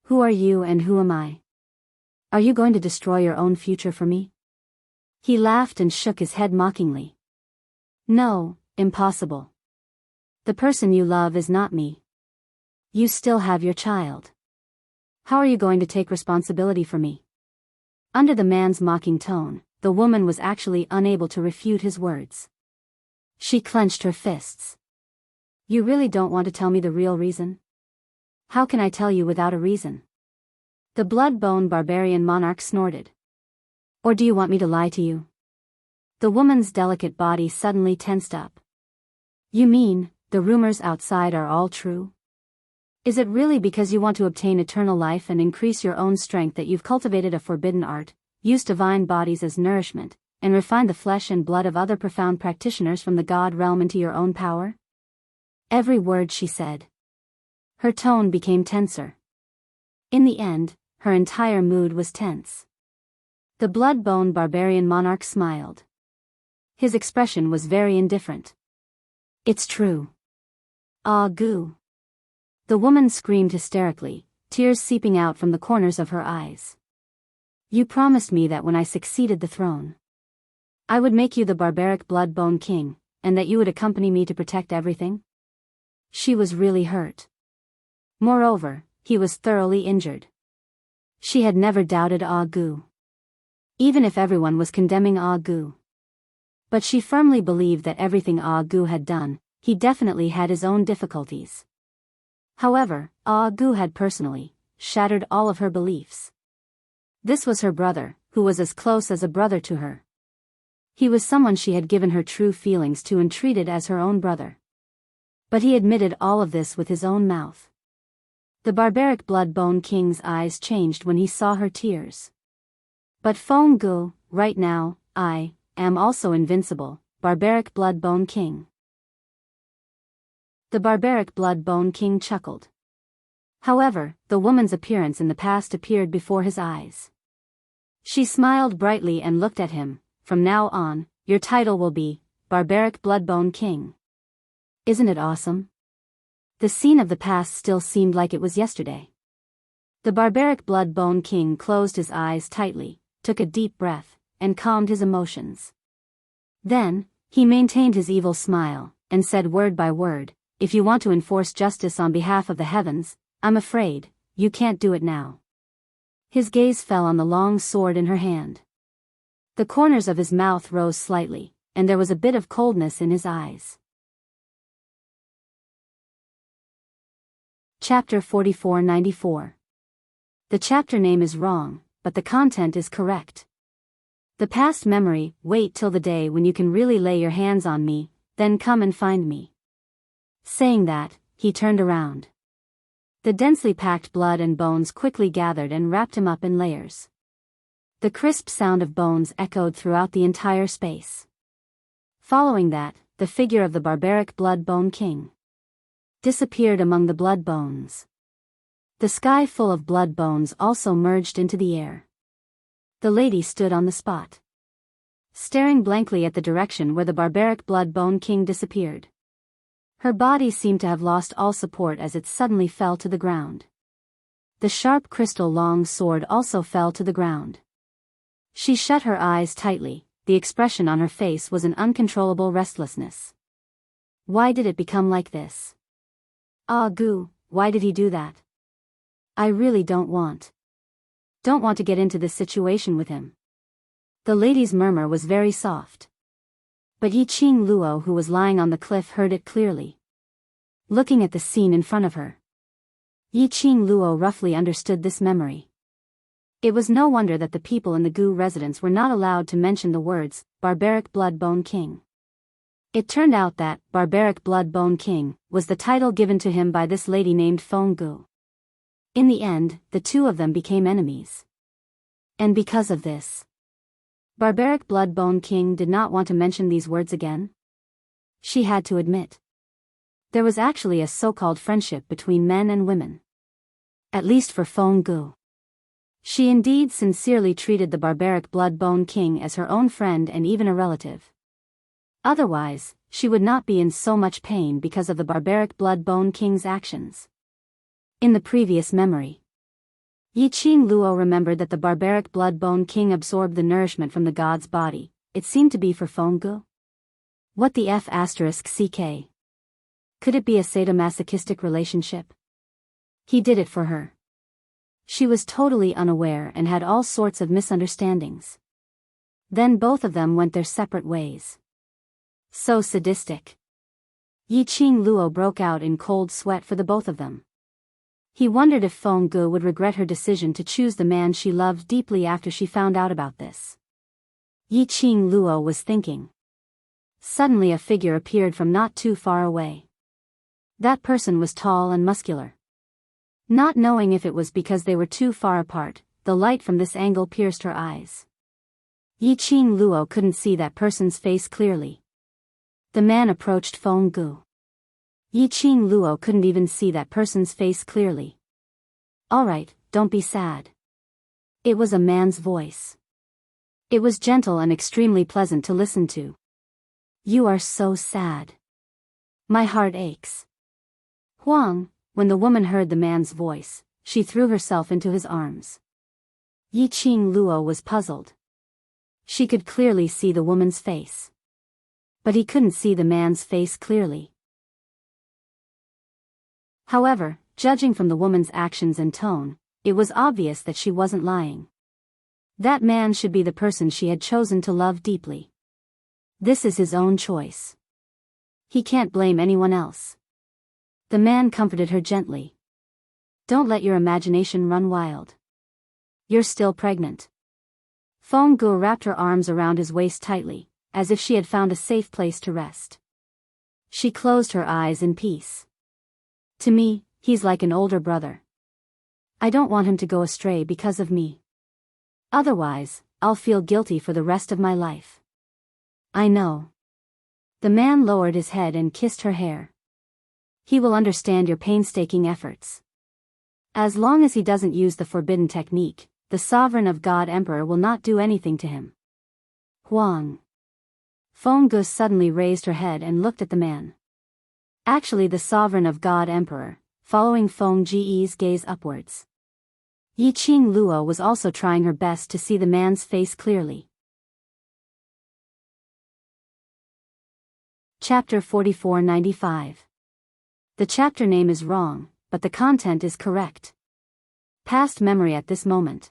Who are you and who am I? Are you going to destroy your own future for me? He laughed and shook his head mockingly. No, impossible. The person you love is not me. You still have your child. How are you going to take responsibility for me? Under the man's mocking tone, the woman was actually unable to refute his words. She clenched her fists. You really don't want to tell me the real reason? How can I tell you without a reason? The blood-bone barbarian monarch snorted. Or do you want me to lie to you? The woman's delicate body suddenly tensed up. You mean, the rumors outside are all true? Is it really because you want to obtain eternal life and increase your own strength that you've cultivated a forbidden art, used divine bodies as nourishment, and refined the flesh and blood of other profound practitioners from the god realm into your own power? Every word she said. Her tone became tenser. In the end, her entire mood was tense. The blood-bone barbarian monarch smiled. His expression was very indifferent. It's true. Ah, Gu. The woman screamed hysterically, tears seeping out from the corners of her eyes. You promised me that when I succeeded the throne, I would make you the barbaric blood-bone king, and that you would accompany me to protect everything? She was really hurt. Moreover, he was thoroughly injured. She had never doubted Ah Gu. Even if everyone was condemning Ah Gu. But she firmly believed that everything Ah Gu had done, he definitely had his own difficulties. However, Ah Gu had personally shattered all of her beliefs. This was her brother, who was as close as a brother to her. He was someone she had given her true feelings to and treated as her own brother. But he admitted all of this with his own mouth. The barbaric Blood-Bone King's eyes changed when he saw her tears. But Feng Gu, right now, I am also invincible, barbaric Blood-Bone King. The barbaric Blood-Bone King chuckled. However, the woman's appearance in the past appeared before his eyes. She smiled brightly and looked at him. From now on, your title will be Barbaric Blood-Bone King. Isn't it awesome? The scene of the past still seemed like it was yesterday. The barbaric Blood-Bone King closed his eyes tightly, took a deep breath, and calmed his emotions. Then, he maintained his evil smile, and said word by word, if you want to enforce justice on behalf of the heavens, I'm afraid, you can't do it now. His gaze fell on the long sword in her hand. The corners of his mouth rose slightly, and there was a bit of coldness in his eyes. Chapter 4494. The chapter name is wrong, but the content is correct. The past memory, wait till the day when you can really lay your hands on me, then come and find me. Saying that, he turned around. The densely packed blood and bones quickly gathered and wrapped him up in layers. The crisp sound of bones echoed throughout the entire space. Following that, the figure of the barbaric Blood-Bone King disappeared among the blood bones. The sky full of blood bones also merged into the air. The lady stood on the spot, staring blankly at the direction where the barbaric Blood-Bone King disappeared. Her body seemed to have lost all support as it suddenly fell to the ground. The sharp crystal long sword also fell to the ground. She shut her eyes tightly, the expression on her face was an uncontrollable restlessness. Why did it become like this? Ah Gu, why did he do that? I really don't want to get into this situation with him. The lady's murmur was very soft. But Yi Qing Luo, who was lying on the cliff, heard it clearly. Looking at the scene in front of her, Yi Qing Luo roughly understood this memory. It was no wonder that the people in the Gu residence were not allowed to mention the words, Barbaric Blood-Bone King. It turned out that, Barbaric Blood-Bone King, was the title given to him by this lady named Feng Gu. In the end, the two of them became enemies. And because of this, Barbaric Blood-Bone King did not want to mention these words again. She had to admit. There was actually a so-called friendship between men and women. At least for Feng Gu. She indeed sincerely treated the Barbaric Blood-Bone King as her own friend and even a relative. Otherwise, she would not be in so much pain because of the Barbaric Blood-Bone King's actions. In the previous memory, Yi Qing Luo remembered that the Barbaric Blood-Bone King absorbed the nourishment from the god's body. It seemed to be for Feng Gu. What the F***ck? Could it be a sadomasochistic relationship? He did it for her. She was totally unaware and had all sorts of misunderstandings. Then both of them went their separate ways. So sadistic. Yi Qing Luo broke out in cold sweat for the both of them. He wondered if Feng Gu would regret her decision to choose the man she loved deeply after she found out about this. Yi Qing Luo was thinking. Suddenly a figure appeared from not too far away. That person was tall and muscular. Not knowing if it was because they were too far apart, the light from this angle pierced her eyes. Yi Qing Luo couldn't see that person's face clearly. The man approached Feng Gu. Yi Qing Luo couldn't even see that person's face clearly. Alright, don't be sad. It was a man's voice. It was gentle and extremely pleasant to listen to. You are so sad. My heart aches. Huang, when the woman heard the man's voice, she threw herself into his arms. Yi Qing Luo was puzzled. She could clearly see the woman's face. But he couldn't see the man's face clearly. However, Judging from the woman's actions and tone, it was obvious that she wasn't lying. That man should be the person she had chosen to love deeply. This is his own choice. He can't blame anyone else. The man comforted her gently. Don't let your imagination run wild. You're still pregnant. Feng Gu wrapped her arms around his waist tightly, as if she had found a safe place to rest. She closed her eyes in peace. To me, he's like an older brother. I don't want him to go astray because of me. Otherwise, I'll feel guilty for the rest of my life. I know. The man lowered his head and kissed her hair. He will understand your painstaking efforts. As long as he doesn't use the forbidden technique, the sovereign of God Emperor will not do anything to him. Huang. Feng Gu suddenly raised her head and looked at the man. Actually the sovereign of God Emperor, following Feng Ji's gaze upwards. Yi Qing Luo was also trying her best to see the man's face clearly. Chapter 4495. The chapter name is wrong, but the content is correct. Past memory at this moment.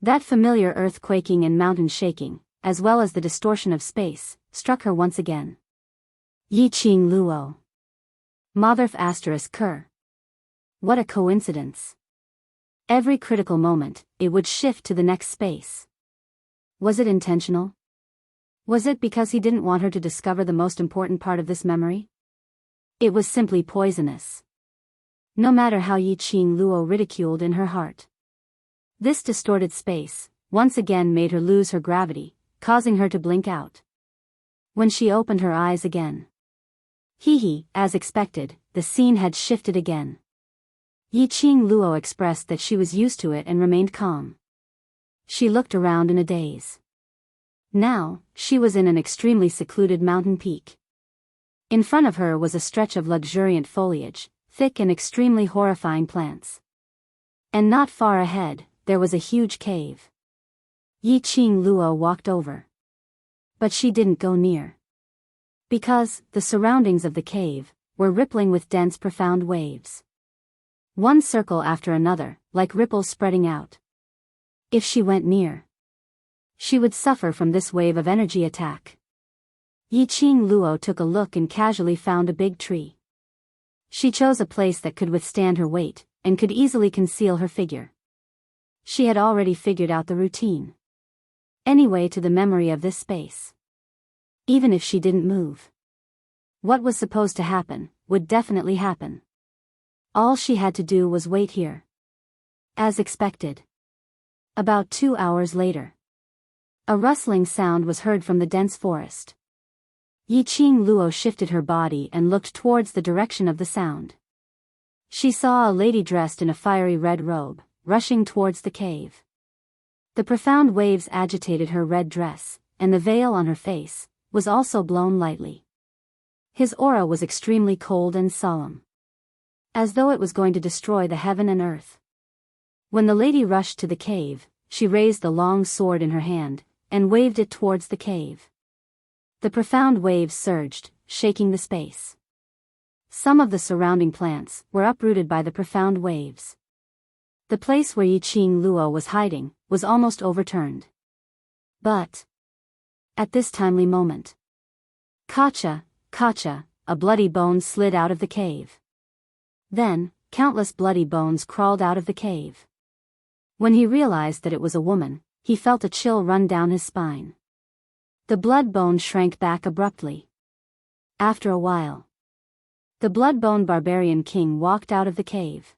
That familiar earth quaking and mountain shaking, as well as the distortion of space, struck her once again. Yi Qing Luo. Motherf asterisk Ker. What a coincidence. Every critical moment, it would shift to the next space. Was it intentional? Was it because he didn't want her to discover the most important part of this memory? It was simply poisonous. No matter how Yi Qing Luo ridiculed in her heart. This distorted space, once again made her lose her gravity, causing her to blink out. When she opened her eyes again. As expected, the scene had shifted again. Yi Qing Luo expressed that she was used to it and remained calm. She looked around in a daze. Now, she was in an extremely secluded mountain peak. In front of her was a stretch of luxuriant foliage, thick and extremely horrifying plants. And not far ahead, there was a huge cave. Yi Qing Luo walked over. But she didn't go near. Because, the surroundings of the cave, were rippling with dense profound waves. One circle after another, like ripples spreading out. If she went near, she would suffer from this wave of energy attack. Yi Qing Luo took a look and casually found a big tree. She chose a place that could withstand her weight, and could easily conceal her figure. She had already figured out the routine. Anyway, to the memory of this space. Even if she didn't move. What was supposed to happen, would definitely happen. All she had to do was wait here. As expected. About 2 hours later. A rustling sound was heard from the dense forest. Yi Qing Luo shifted her body and looked towards the direction of the sound. She saw a lady dressed in a fiery red robe, rushing towards the cave. The profound waves agitated her red dress, and the veil on her face was also blown lightly. His aura was extremely cold and solemn. As though it was going to destroy the heaven and earth. When the lady rushed to the cave, she raised the long sword in her hand, and waved it towards the cave. The profound waves surged, shaking the space. Some of the surrounding plants were uprooted by the profound waves. The place where Yi Qing Luo was hiding was almost overturned. But at this timely moment, Kacha, a bloody bone slid out of the cave. Then, countless bloody bones crawled out of the cave. When he realized that it was a woman, he felt a chill run down his spine. The blood bone shrank back abruptly. After a while, the blood-bone barbarian king walked out of the cave.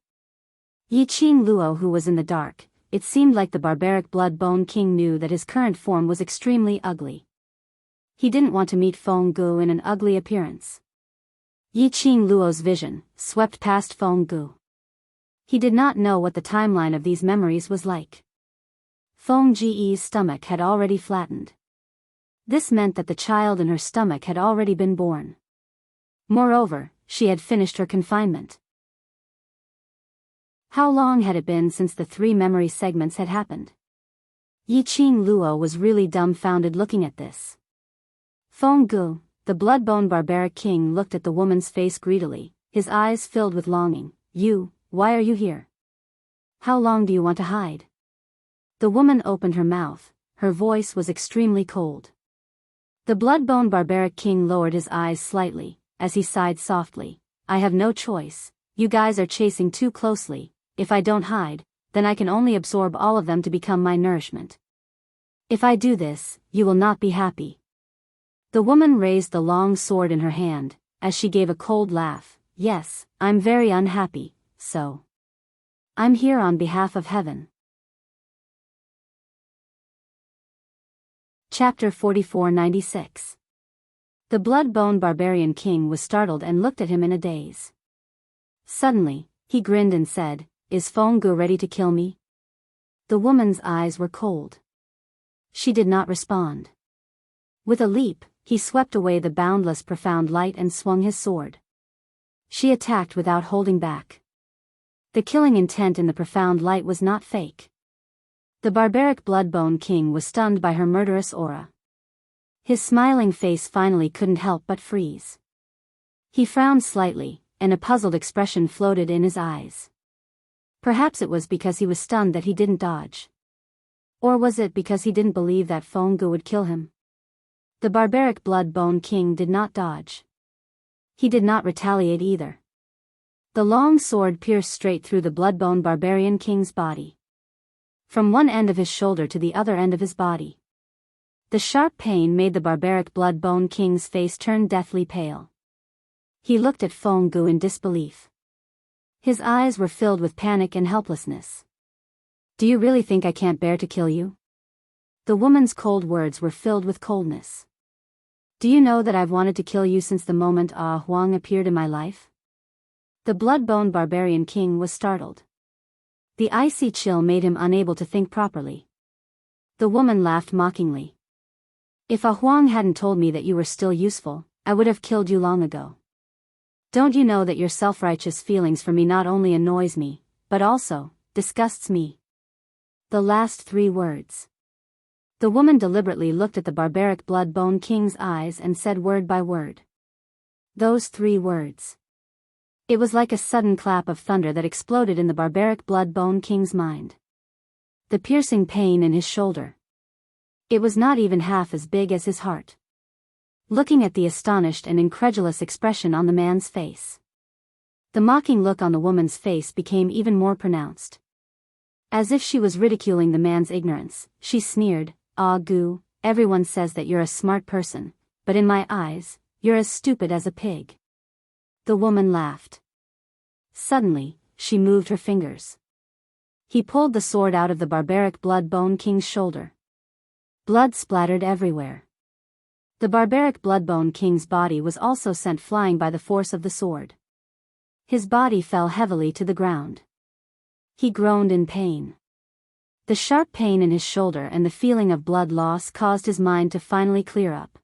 Yi Qing Luo, who was in the dark, it seemed like the barbaric blood-bone king knew that his current form was extremely ugly. He didn't want to meet Feng Gu in an ugly appearance. Yi Qing Luo's vision swept past Feng Gu. He did not know what the timeline of these memories was like. Feng Ji's stomach had already flattened. This meant that the child in her stomach had already been born. Moreover, she had finished her confinement. How long had it been since the 3 memory segments had happened? Yi Qing Luo was really dumbfounded looking at this. Feng Gu, the blood-bone barbaric king, looked at the woman's face greedily, his eyes filled with longing. Why are you here? How long do you want to hide? The woman opened her mouth, her voice was extremely cold. The blood-bone barbaric king lowered his eyes slightly, as he sighed softly. I have no choice, you guys are chasing too closely, if I don't hide, then I can only absorb all of them to become my nourishment. If I do this, you will not be happy. The woman raised the long sword in her hand, as she gave a cold laugh. Yes, I'm very unhappy, so I'm here on behalf of heaven. Chapter 4496. The blood-bone barbarian king was startled and looked at him in a daze. Suddenly, he grinned and said, Is Phong-gu ready to kill me? The woman's eyes were cold. She did not respond. With a leap, he swept away the boundless profound light and swung his sword. She attacked without holding back. The killing intent in the profound light was not fake. The barbaric blood-bone king was stunned by her murderous aura. His smiling face finally couldn't help but freeze. He frowned slightly, and a puzzled expression floated in his eyes. Perhaps it was because he was stunned that he didn't dodge. Or was it because he didn't believe that Phong-gu would kill him? The barbaric blood-bone king did not dodge. He did not retaliate either. The long sword pierced straight through the blood-bone barbarian king's body. From one end of his shoulder to the other end of his body. The sharp pain made the barbaric blood-bone king's face turn deathly pale. He looked at Phong-gu in disbelief. His eyes were filled with panic and helplessness. Do you really think I can't bear to kill you? The woman's cold words were filled with coldness. Do you know that I've wanted to kill you since the moment Ah Huang appeared in my life? The blood-bone barbarian king was startled. The icy chill made him unable to think properly. The woman laughed mockingly. If Ah Huang hadn't told me that you were still useful, I would have killed you long ago. Don't you know that your self-righteous feelings for me not only annoys me, but also disgusts me? The last 3 words. The woman deliberately looked at the barbaric blood-bone king's eyes and said word by word. Those 3 words. It was like a sudden clap of thunder that exploded in the barbaric blood-bone king's mind. The piercing pain in his shoulder. It was not even half as big as his heart. Looking at the astonished and incredulous expression on the man's face. The mocking look on the woman's face became even more pronounced. As if she was ridiculing the man's ignorance, she sneered, Ah Gu, everyone says that you're a smart person, but in my eyes, you're as stupid as a pig. The woman laughed. Suddenly, she moved her fingers. He pulled the sword out of the barbaric blood-bone king's shoulder. Blood splattered everywhere. The barbaric blood-bone king's body was also sent flying by the force of the sword. His body fell heavily to the ground. He groaned in pain. The sharp pain in his shoulder and the feeling of blood loss caused his mind to finally clear up.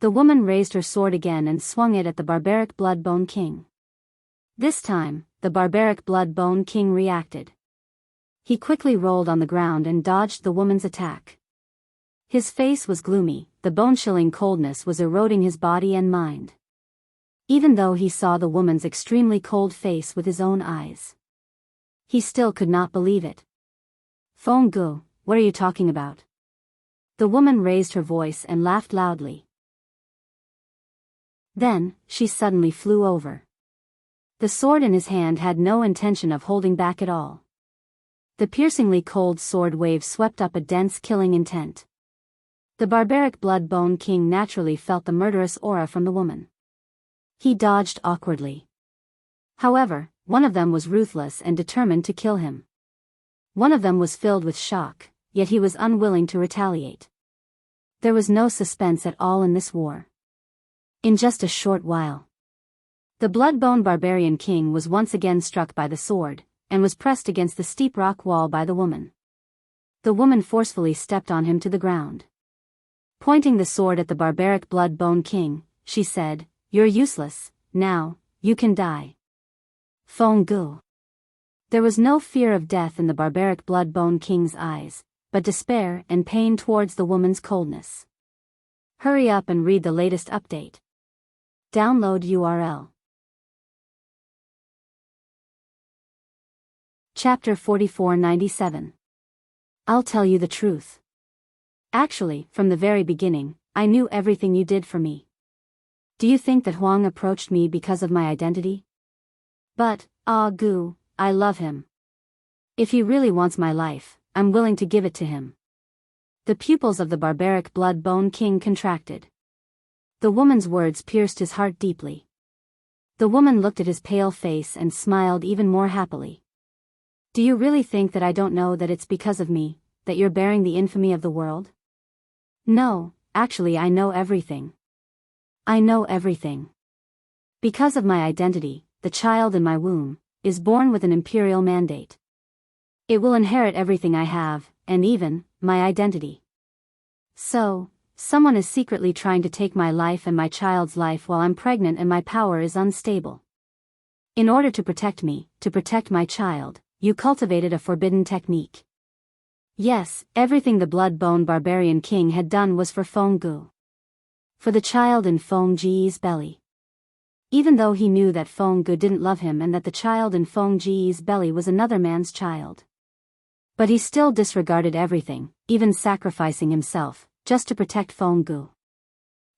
The woman raised her sword again and swung it at the barbaric blood-bone king. This time, the barbaric blood-bone king reacted. He quickly rolled on the ground and dodged the woman's attack. His face was gloomy, the bone-chilling coldness was eroding his body and mind. Even though he saw the woman's extremely cold face with his own eyes. He still could not believe it. Phong-gu, what are you talking about? The woman raised her voice and laughed loudly. Then, she suddenly flew over. The sword in his hand had no intention of holding back at all. The piercingly cold sword wave swept up a dense killing intent. The barbaric blood-bone king naturally felt the murderous aura from the woman. He dodged awkwardly. However, one of them was ruthless and determined to kill him. One of them was filled with shock, yet he was unwilling to retaliate. There was no suspense at all in this war. In just a short while, the blood-bone barbarian king was once again struck by the sword, and was pressed against the steep rock wall by the woman. The woman forcefully stepped on him to the ground. Pointing the sword at the barbaric blood-bone king, she said, "You're useless, now, you can die." Phong-gu. There was no fear of death in the barbaric blood-bone king's eyes, but despair and pain towards the woman's coldness. Hurry up and read the latest update. Download URL. Chapter 4497. I'll tell you the truth. Actually, from the very beginning, I knew everything you did for me. Do you think that Huang approached me because of my identity? But, Gu, I love him. If he really wants my life, I'm willing to give it to him. The pupils of the barbaric blood-bone king contracted. The woman's words pierced his heart deeply. The woman looked at his pale face and smiled even more happily. Do you really think that I don't know that it's because of me, that you're bearing the infamy of the world? No, actually I know everything. I know everything. Because of my identity, the child in my womb is born with an imperial mandate. It will inherit everything I have, and even my identity. So, someone is secretly trying to take my life and my child's life while I'm pregnant and my power is unstable. In order to protect me, to protect my child, you cultivated a forbidden technique. Yes, everything the blood-bone barbarian king had done was for Feng Gu. For the child in Feng Ji's belly. Even though he knew that Feng Gu didn't love him and that the child in Feng Ji's belly was another man's child. But he still disregarded everything, even sacrificing himself, just to protect Feng Gu.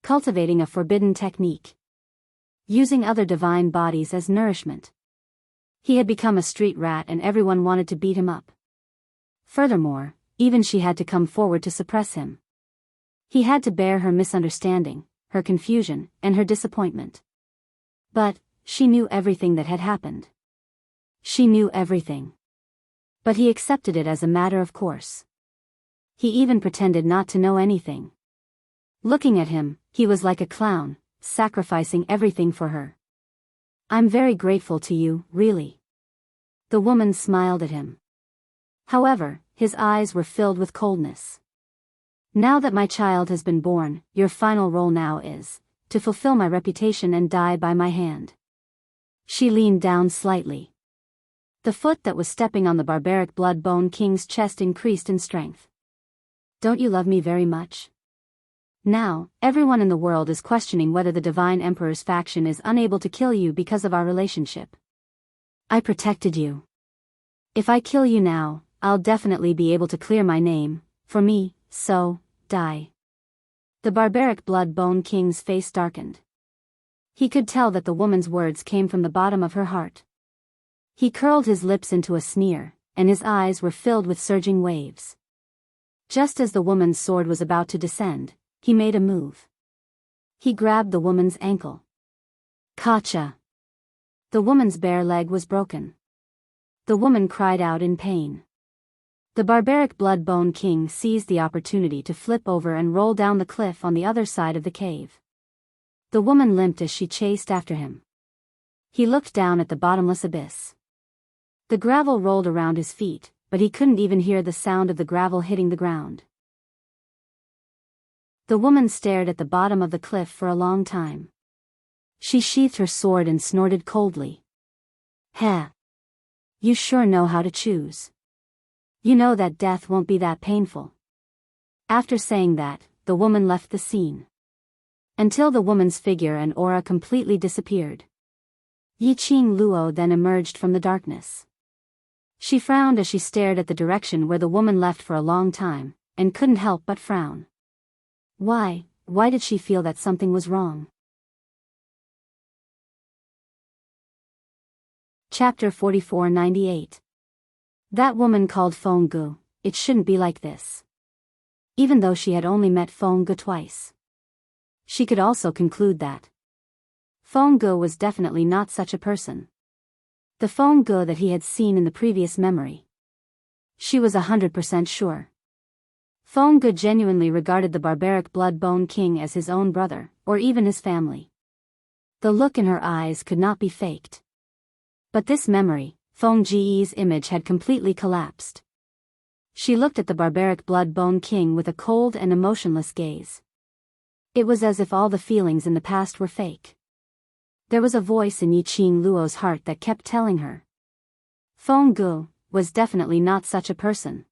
Cultivating a forbidden technique. Using other divine bodies as nourishment. He had become a street rat and everyone wanted to beat him up. Furthermore, even she had to come forward to suppress him. He had to bear her misunderstanding, her confusion, and her disappointment. But, she knew everything that had happened. She knew everything. But he accepted it as a matter of course. He even pretended not to know anything. Looking at him, he was like a clown, sacrificing everything for her. I'm very grateful to you, really. The woman smiled at him. However, his eyes were filled with coldness. Now that my child has been born, your final role now is to fulfill my reputation and die by my hand. She leaned down slightly. The foot that was stepping on the barbaric blood-bone king's chest increased in strength. Don't you love me very much? Now, everyone in the world is questioning whether the Divine Emperor's faction is unable to kill you because of our relationship. I protected you. If I kill you now, I'll definitely be able to clear my name, for me, so, die. The barbaric blood-bone king's face darkened. He could tell that the woman's words came from the bottom of her heart. He curled his lips into a sneer, and his eyes were filled with surging waves. Just as the woman's sword was about to descend, he made a move. He grabbed the woman's ankle. Gotcha! The woman's bare leg was broken. The woman cried out in pain. The barbaric blood-bone king seized the opportunity to flip over and roll down the cliff on the other side of the cave. The woman limped as she chased after him. He looked down at the bottomless abyss. The gravel rolled around his feet, but he couldn't even hear the sound of the gravel hitting the ground. The woman stared at the bottom of the cliff for a long time. She sheathed her sword and snorted coldly. Heh. You sure know how to choose. You know that death won't be that painful. After saying that, the woman left the scene. Until the woman's figure and aura completely disappeared. Yiqing Luo then emerged from the darkness. She frowned as she stared at the direction where the woman left for a long time, and couldn't help but frown. Why did she feel that something was wrong? Chapter 4498. That woman called Feng Gu, it shouldn't be like this. Even though she had only met Feng Gu twice. She could also conclude that Feng Gu was definitely not such a person. The Feng Gu that he had seen in the previous memory. She was 100% sure. Feng Gu genuinely regarded the barbaric blood-bone king as his own brother, or even his family. The look in her eyes could not be faked. But this memory, Feng Ji's image had completely collapsed. She looked at the barbaric blood-bone king with a cold and emotionless gaze. It was as if all the feelings in the past were fake. There was a voice in Yiqing Luo's heart that kept telling her. Feng Gu was definitely not such a person.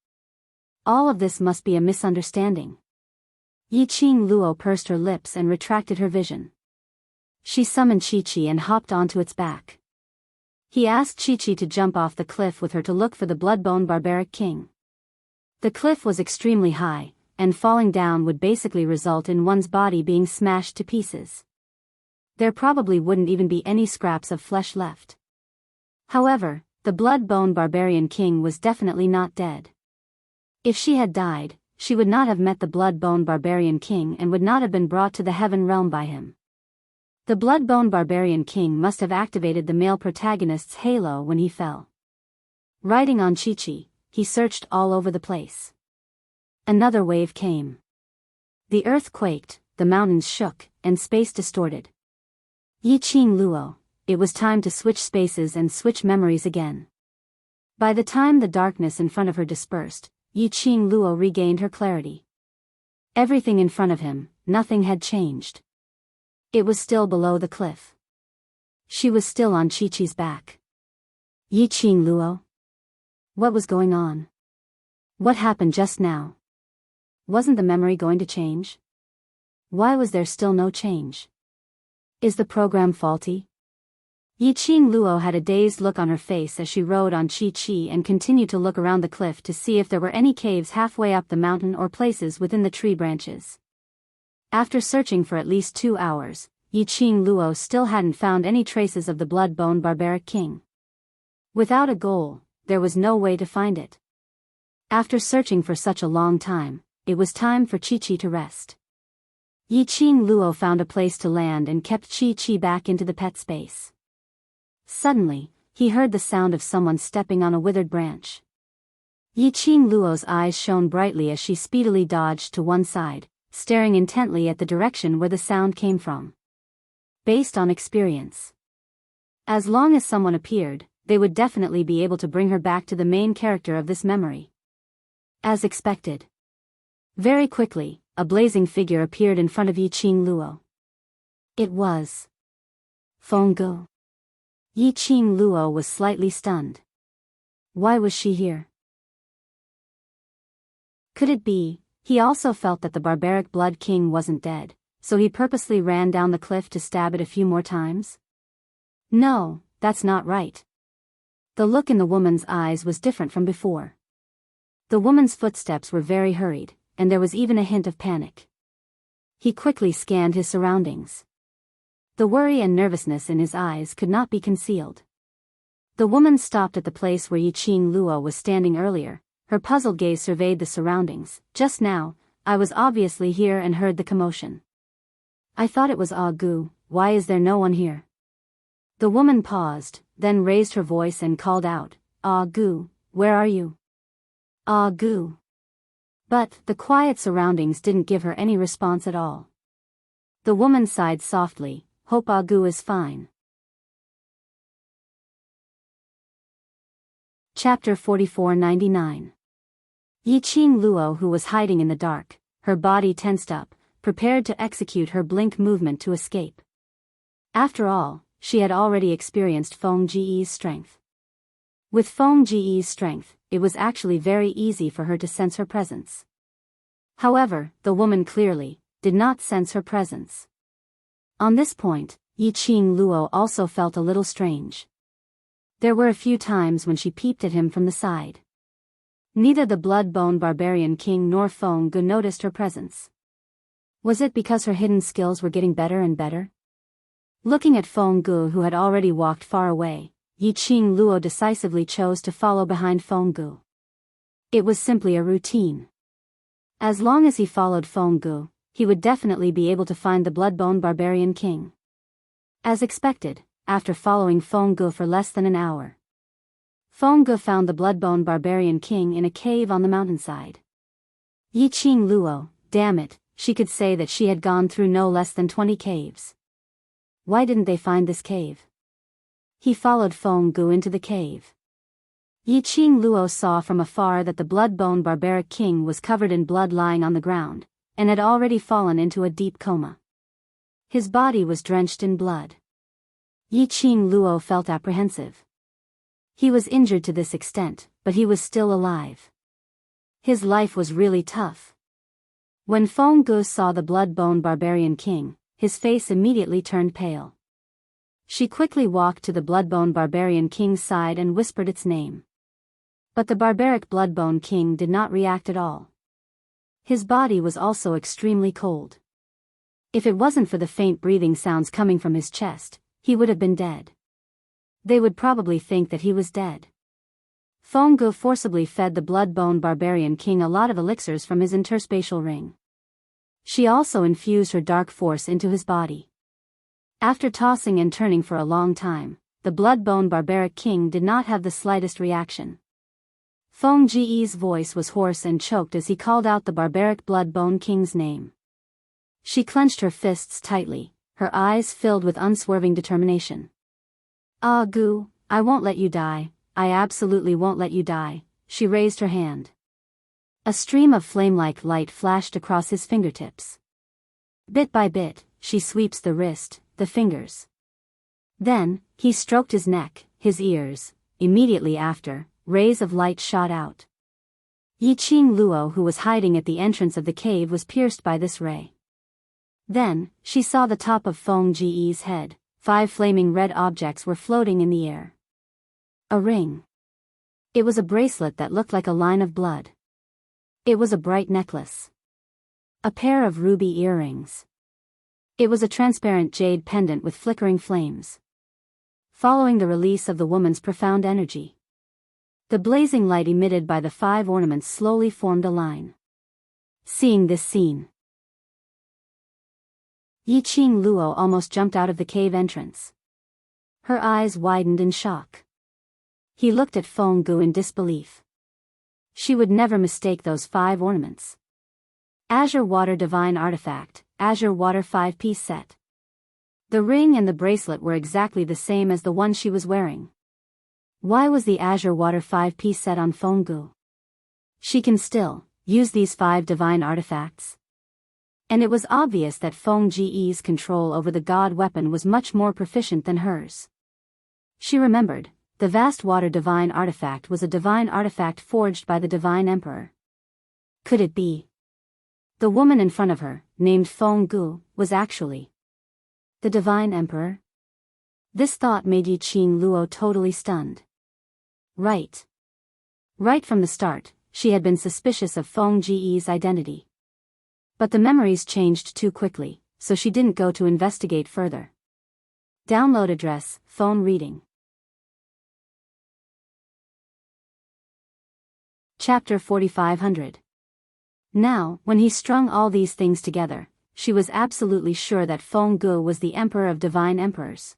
All of this must be a misunderstanding. Yiqing Luo pursed her lips and retracted her vision. She summoned Chi-Chi and hopped onto its back. He asked Chi-Chi to jump off the cliff with her to look for the blood-bone barbaric king. The cliff was extremely high, and falling down would basically result in one's body being smashed to pieces. There probably wouldn't even be any scraps of flesh left. However, the blood-bone barbarian king was definitely not dead. If she had died, she would not have met the blood-bone barbarian king and would not have been brought to the heaven realm by him. The blood-bone barbarian king must have activated the male protagonist's halo when he fell. Riding on Chi-Chi, he searched all over the place. Another wave came. The earth quaked, the mountains shook, and space distorted. Yi-Ching Luo, it was time to switch spaces and switch memories again. By the time the darkness in front of her dispersed, Yi-Ching Luo regained her clarity. Everything in front of him, nothing had changed. It was still below the cliff. She was still on Chi-Chi's back. Yi-Ching Luo? What was going on? What happened just now? Wasn't the memory going to change? Why was there still no change? Is the program faulty? Yi-Ching Luo had a dazed look on her face as she rode on Chi-Chi and continued to look around the cliff to see if there were any caves halfway up the mountain or places within the tree branches. After searching for at least 2 hours, Yi-Ching Luo still hadn't found any traces of the blood-bone barbaric king. Without a goal, there was no way to find it. After searching for such a long time, it was time for Chi-Chi to rest. Yi-Ching Luo found a place to land and kept Chi-Chi back into the pet space. Suddenly, he heard the sound of someone stepping on a withered branch. Yi-Ching Luo's eyes shone brightly as she speedily dodged to one side, staring intently at the direction where the sound came from. Based on experience. As long as someone appeared, they would definitely be able to bring her back to the main character of this memory. As expected. Very quickly, a blazing figure appeared in front of Yi-Ching Luo. It was Fenggu. Yi-Ching Luo was slightly stunned. Why was she here? Could it be, he also felt that the barbaric blood king wasn't dead, so he purposely ran down the cliff to stab it a few more times? No, that's not right. The look in the woman's eyes was different from before. The woman's footsteps were very hurried, and there was even a hint of panic. He quickly scanned his surroundings. The worry and nervousness in his eyes could not be concealed. The woman stopped at the place where Yi-Ching Luo was standing earlier. Her puzzled gaze surveyed the surroundings. Just now, I was obviously here and heard the commotion. I thought it was Gu. Why is there no one here? The woman paused, then raised her voice and called out, Gu, where are you? Gu. But the quiet surroundings didn't give her any response at all. The woman sighed softly. Hope Gu is fine. Chapter 4499. Yi-Ching Luo, who was hiding in the dark, her body tensed up, prepared to execute her blink movement to escape. After all, she had already experienced Feng Ji's strength. With Feng Ji's strength, it was actually very easy for her to sense her presence. However, the woman clearly did not sense her presence. On this point, Yi-Ching Luo also felt a little strange. There were a few times when she peeped at him from the side. Neither the blood-bone barbarian king nor Fenggu noticed her presence. Was it because her hidden skills were getting better and better? Looking at Fenggu, who had already walked far away, Yi-Ching Luo decisively chose to follow behind Fenggu. It was simply a routine. As long as he followed Fenggu, he would definitely be able to find the blood-bone barbarian king. As expected, after following Fenggu for less than an hour, Fenggu found the blood-bone barbarian king in a cave on the mountainside. Yi-Ching Luo, damn it, she could say that she had gone through no less than 20 caves. Why didn't they find this cave? He followed Fenggu into the cave. Yi-Ching Luo saw from afar that the blood-bone barbaric king was covered in blood lying on the ground, and had already fallen into a deep coma. His body was drenched in blood. Yi-Ching Luo felt apprehensive. He was injured to this extent, but he was still alive. His life was really tough. When Fenggu saw the blood-bone barbarian king, his face immediately turned pale. She quickly walked to the Bloodbone Barbarian King's side and whispered its name. But the barbaric Bloodbone King did not react at all. His body was also extremely cold. If it wasn't for the faint breathing sounds coming from his chest, he would have been dead. They would probably think that he was dead. Feng Gu forcibly fed the Bloodbone Barbarian King a lot of elixirs from his interspatial ring. She also infused her dark force into his body. After tossing and turning for a long time, the Bloodbone Barbaric King did not have the slightest reaction. Feng Ge's voice was hoarse and choked as he called out the barbaric Bloodbone King's name. She clenched her fists tightly, her eyes filled with unswerving determination. "Ah, Gu, I won't let you die, I absolutely won't let you die," she raised her hand. A stream of flame-like light flashed across his fingertips. Bit by bit, she sweeps the wrist, the fingers. Then, he stroked his neck, his ears. Immediately after, rays of light shot out. Yiqing Luo, who was hiding at the entrance of the cave, was pierced by this ray. Then, she saw the top of Feng Ge's head. 5 flaming red objects were floating in the air. A ring. It was a bracelet that looked like a line of blood. It was a bright necklace. A pair of ruby earrings. It was a transparent jade pendant with flickering flames. Following the release of the woman's profound energy, the blazing light emitted by the 5 ornaments slowly formed a line. Seeing this scene, Yiqing Luo almost jumped out of the cave entrance. Her eyes widened in shock. He looked at Feng Gu in disbelief. She would never mistake those 5 ornaments. Azure Water Divine Artifact, Azure Water 5-piece set. The ring and the bracelet were exactly the same as the one she was wearing. Why was the Azure Water 5-piece set on Feng Gu? She can still use these 5 divine artifacts. And it was obvious that Feng Ge's control over the god weapon was much more proficient than hers. She remembered, the vast water divine artifact was a divine artifact forged by the divine emperor. Could it be? The woman in front of her, named Feng Gu, was actually the divine emperor? This thought made Yiqing Luo totally stunned. Right from the start, she had been suspicious of Feng Ge's identity. But the memories changed too quickly, so she didn't go to investigate further. Download address, phone reading. Chapter 4500. Now, when he strung all these things together, she was absolutely sure that Feng Gu was the emperor of divine emperors.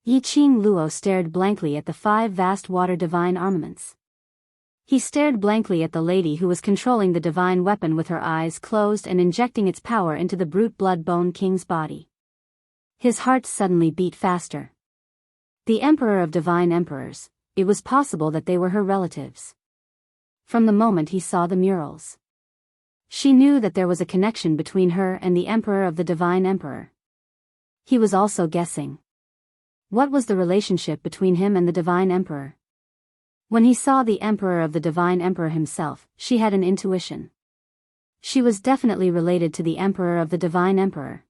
Yiqing Luo stared blankly at the 5 vast water divine armaments. He stared blankly at the lady who was controlling the divine weapon with her eyes closed and injecting its power into the brute Bloodbone King's body. His heart suddenly beat faster. The emperor of divine emperors, it was possible that they were her relatives. From the moment he saw the murals, she knew that there was a connection between her and the emperor of the divine emperor. He was also guessing. What was the relationship between him and the divine emperor? When he saw the emperor of the divine emperor himself, she had an intuition. She was definitely related to the emperor of the divine emperor.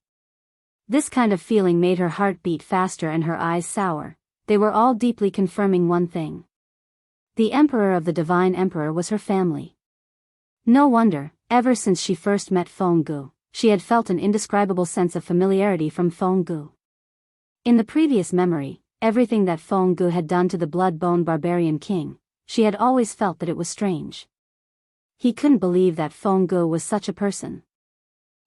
This kind of feeling made her heart beat faster and her eyes sour. They were all deeply confirming one thing. The emperor of the divine emperor was her family. No wonder, ever since she first met Feng Gu, she had felt an indescribable sense of familiarity from Feng Gu. In the previous memory, everything that Feng Gu had done to the Bloodbone Barbarian King, she had always felt that it was strange. He couldn't believe that Feng Gu was such a person.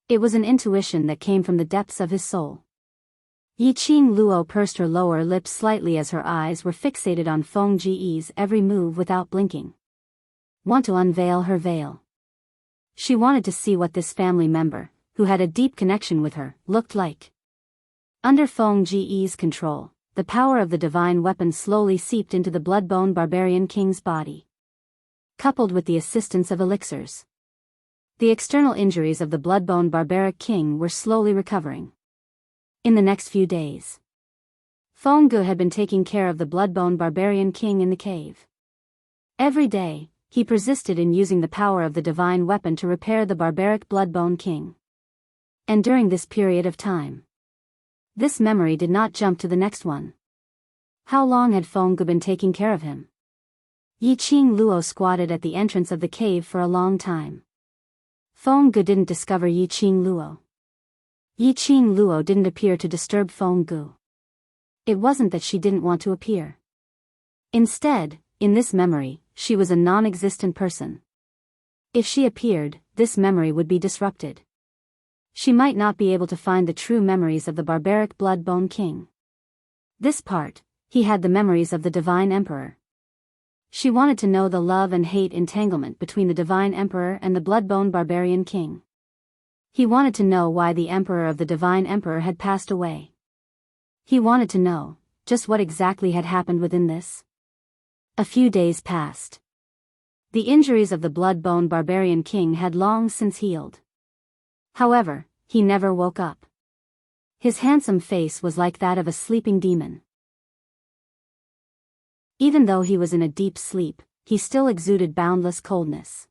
It was an intuition that came from the depths of his soul. Yiqing Luo pursed her lower lips slightly as her eyes were fixated on Feng Ge's every move without blinking. Want to unveil her veil. She wanted to see what this family member, who had a deep connection with her, looked like. Under Feng Ge's control, the power of the divine weapon slowly seeped into the Bloodbone Barbarian King's body. Coupled with the assistance of elixirs, the external injuries of the Bloodbone Barbaric King were slowly recovering. In the next few days, Feng Gu had been taking care of the Bloodbone Barbarian King in the cave. Every day, he persisted in using the power of the divine weapon to repair the barbaric Bloodbone King. And during this period of time, This memory did not jump to the next one. How long had Feng Gu been taking care of him? Yi Qing Luo squatted at the entrance of the cave for a long time. Feng Gu didn't discover Yi Qing Luo. Yi Qing Luo didn't appear to disturb Feng Gu. It wasn't that she didn't want to appear. Instead, in this memory, she was a non-existent person. If she appeared, this memory would be disrupted. She might not be able to find the true memories of the barbaric blood-bone king. This part, he had the memories of the divine emperor. She wanted to know the love and hate entanglement between the divine emperor and the blood-bone barbarian king. He wanted to know why the emperor of the divine emperor had passed away. He wanted to know just what exactly had happened within this. A few days passed. The injuries of the blood-bone barbarian king had long since healed. However, he never woke up. His handsome face was like that of a sleeping demon. Even though he was in a deep sleep, he still exuded boundless coldness.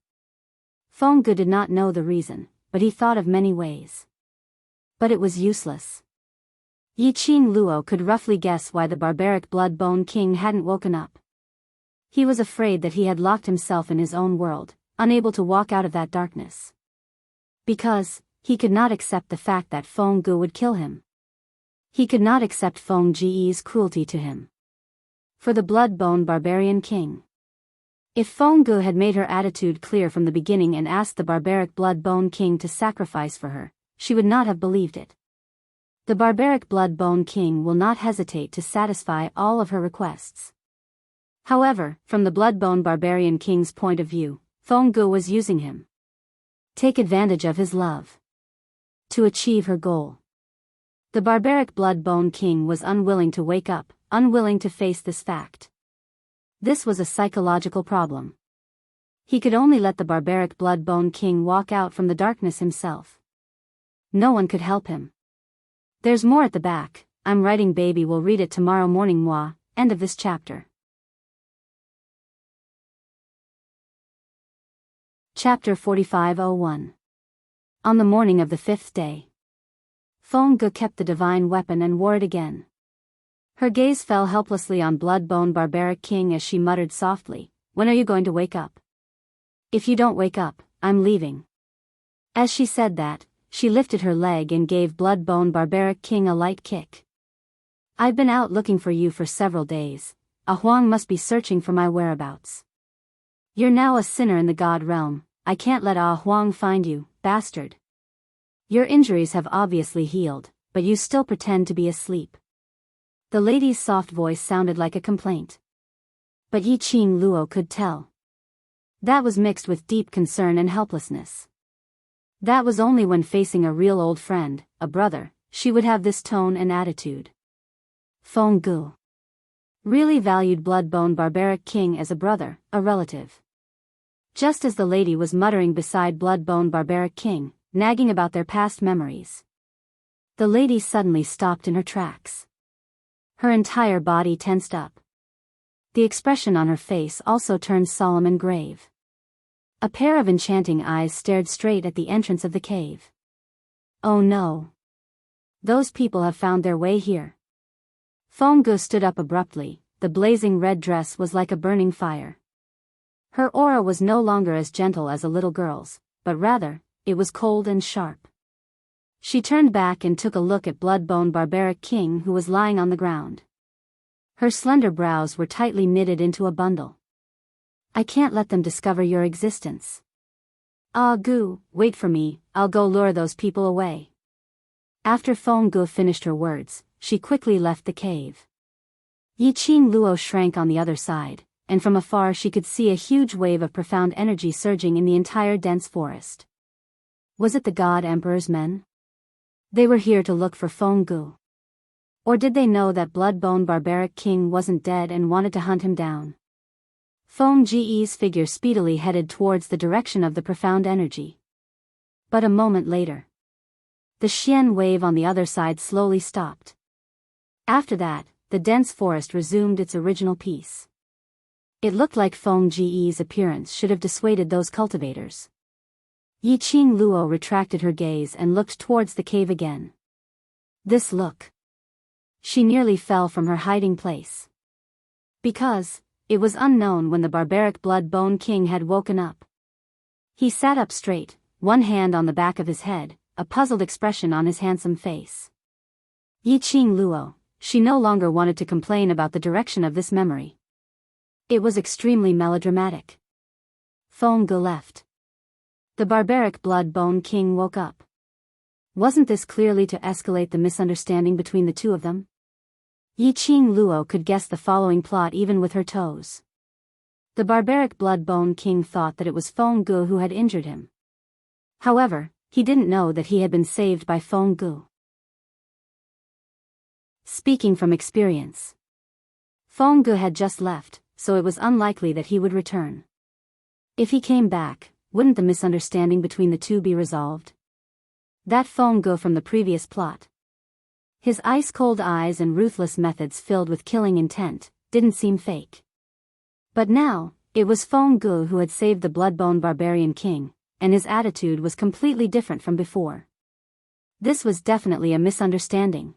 Feng Gu did not know the reason, but he thought of many ways. But it was useless. Yi Qing Luo could roughly guess why the barbaric blood-bone king hadn't woken up. He was afraid that he had locked himself in his own world, unable to walk out of that darkness. Because he could not accept the fact that Feng Gu would kill him. He could not accept Feng Ji's cruelty to him. For the blood-bone barbarian king. If Feng Gu had made her attitude clear from the beginning and asked the barbaric blood-bone king to sacrifice for her, she would not have believed it. The barbaric blood-bone king will not hesitate to satisfy all of her requests. However, from the blood-bone barbarian king's point of view, Feng Gu was using him. Take advantage of his love. To achieve her goal. The barbaric blood-bone king was unwilling to wake up, unwilling to face this fact. This was a psychological problem. He could only let the barbaric blood-bone king walk out from the darkness himself. No one could help him. There's more at the back. I'm writing, baby will read it tomorrow morning. Moi. End of this chapter. Chapter 45:01. On the morning of the 5th day. Feng Gu kept the divine weapon and wore it again. Her gaze fell helplessly on blood-bone barbaric king as she muttered softly, "When are you going to wake up? If you don't wake up, I'm leaving." As she said that, she lifted her leg and gave blood-bone barbaric king a light kick. "I've been out looking for you for several days. A Huang must be searching for my whereabouts. You're now a sinner in the god realm. I can't let Ah Huang find you, bastard. Your injuries have obviously healed, but you still pretend to be asleep." The lady's soft voice sounded like a complaint. But Yi Qing Luo could tell. That was mixed with deep concern and helplessness. That was only when facing a real old friend, a brother, she would have this tone and attitude. Feng Gu really valued blood-bone barbaric king as a brother, a relative. Just as the lady was muttering beside blood-bone barbaric king, nagging about their past memories, the lady suddenly stopped in her tracks. Her entire body tensed up. The expression on her face also turned solemn and grave. A pair of enchanting eyes stared straight at the entrance of the cave. Oh no. Those people have found their way here. Feng Gu stood up abruptly. The blazing red dress was like a burning fire. Her aura was no longer as gentle as a little girl's, but rather, it was cold and sharp. She turned back and took a look at blood-bone barbaric king who was lying on the ground. Her slender brows were tightly knitted into a bundle. "I can't let them discover your existence. Ah Gu, wait for me, I'll go lure those people away." After Feng Gu finished her words, she quickly left the cave. Yi Qing Luo shrank on the other side, and from afar she could see a huge wave of profound energy surging in the entire dense forest. Was it the God Emperor's men? They were here to look for Feng Gu. Or did they know that blood-bone barbaric king wasn't dead and wanted to hunt him down? Feng Ji's figure speedily headed towards the direction of the profound energy. But a moment later, the Xian wave on the other side slowly stopped. After that, the dense forest resumed its original peace. It looked like Feng Ji's appearance should have dissuaded those cultivators. Yi Qing Luo retracted her gaze and looked towards the cave again. This look. She nearly fell from her hiding place. Because it was unknown when the barbaric blood-bone king had woken up. He sat up straight, one hand on the back of his head, a puzzled expression on his handsome face. Yiqing Luo, she no longer wanted to complain about the direction of this memory. It was extremely melodramatic. Feng Ge left. The barbaric blood-bone king woke up. Wasn't this clearly to escalate the misunderstanding between the two of them? Yiqing Luo could guess the following plot even with her toes. The barbaric blood-bone king thought that it was Feng Ge who had injured him. However, he didn't know that he had been saved by Feng Ge. Speaking from experience. Feng Ge had just left, so it was unlikely that he would return. If he came back, wouldn't the misunderstanding between the two be resolved? That Feng Ge from the previous plot. His ice-cold eyes and ruthless methods filled with killing intent, didn't seem fake. But now, it was Feng Ge who had saved the blood-bone barbarian king, and his attitude was completely different from before. This was definitely a misunderstanding.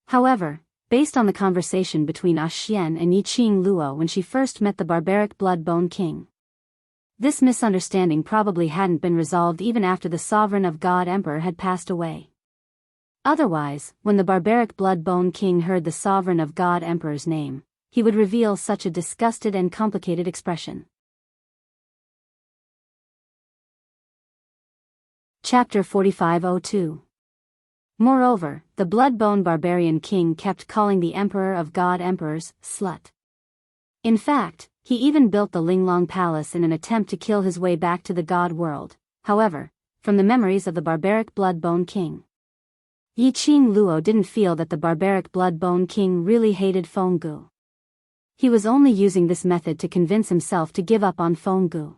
However, based on the conversation between Xian and Yiqing Luo when she first met the barbaric blood-bone king, this misunderstanding probably hadn't been resolved even after the sovereign of God Emperor had passed away. Otherwise, when the barbaric blood-bone king heard the sovereign of God Emperor's name, he would reveal such a disgusted and complicated expression. Chapter 4502. Moreover, the blood-bone barbarian king kept calling the Emperor of God Emperors, slut. In fact, he even built the Linglong Palace in an attempt to kill his way back to the God world, however, from the memories of the barbaric blood-bone king. Yiqing Luo didn't feel that the barbaric blood-bone king really hated Feng Ge. He was only using this method to convince himself to give up on Feng Ge.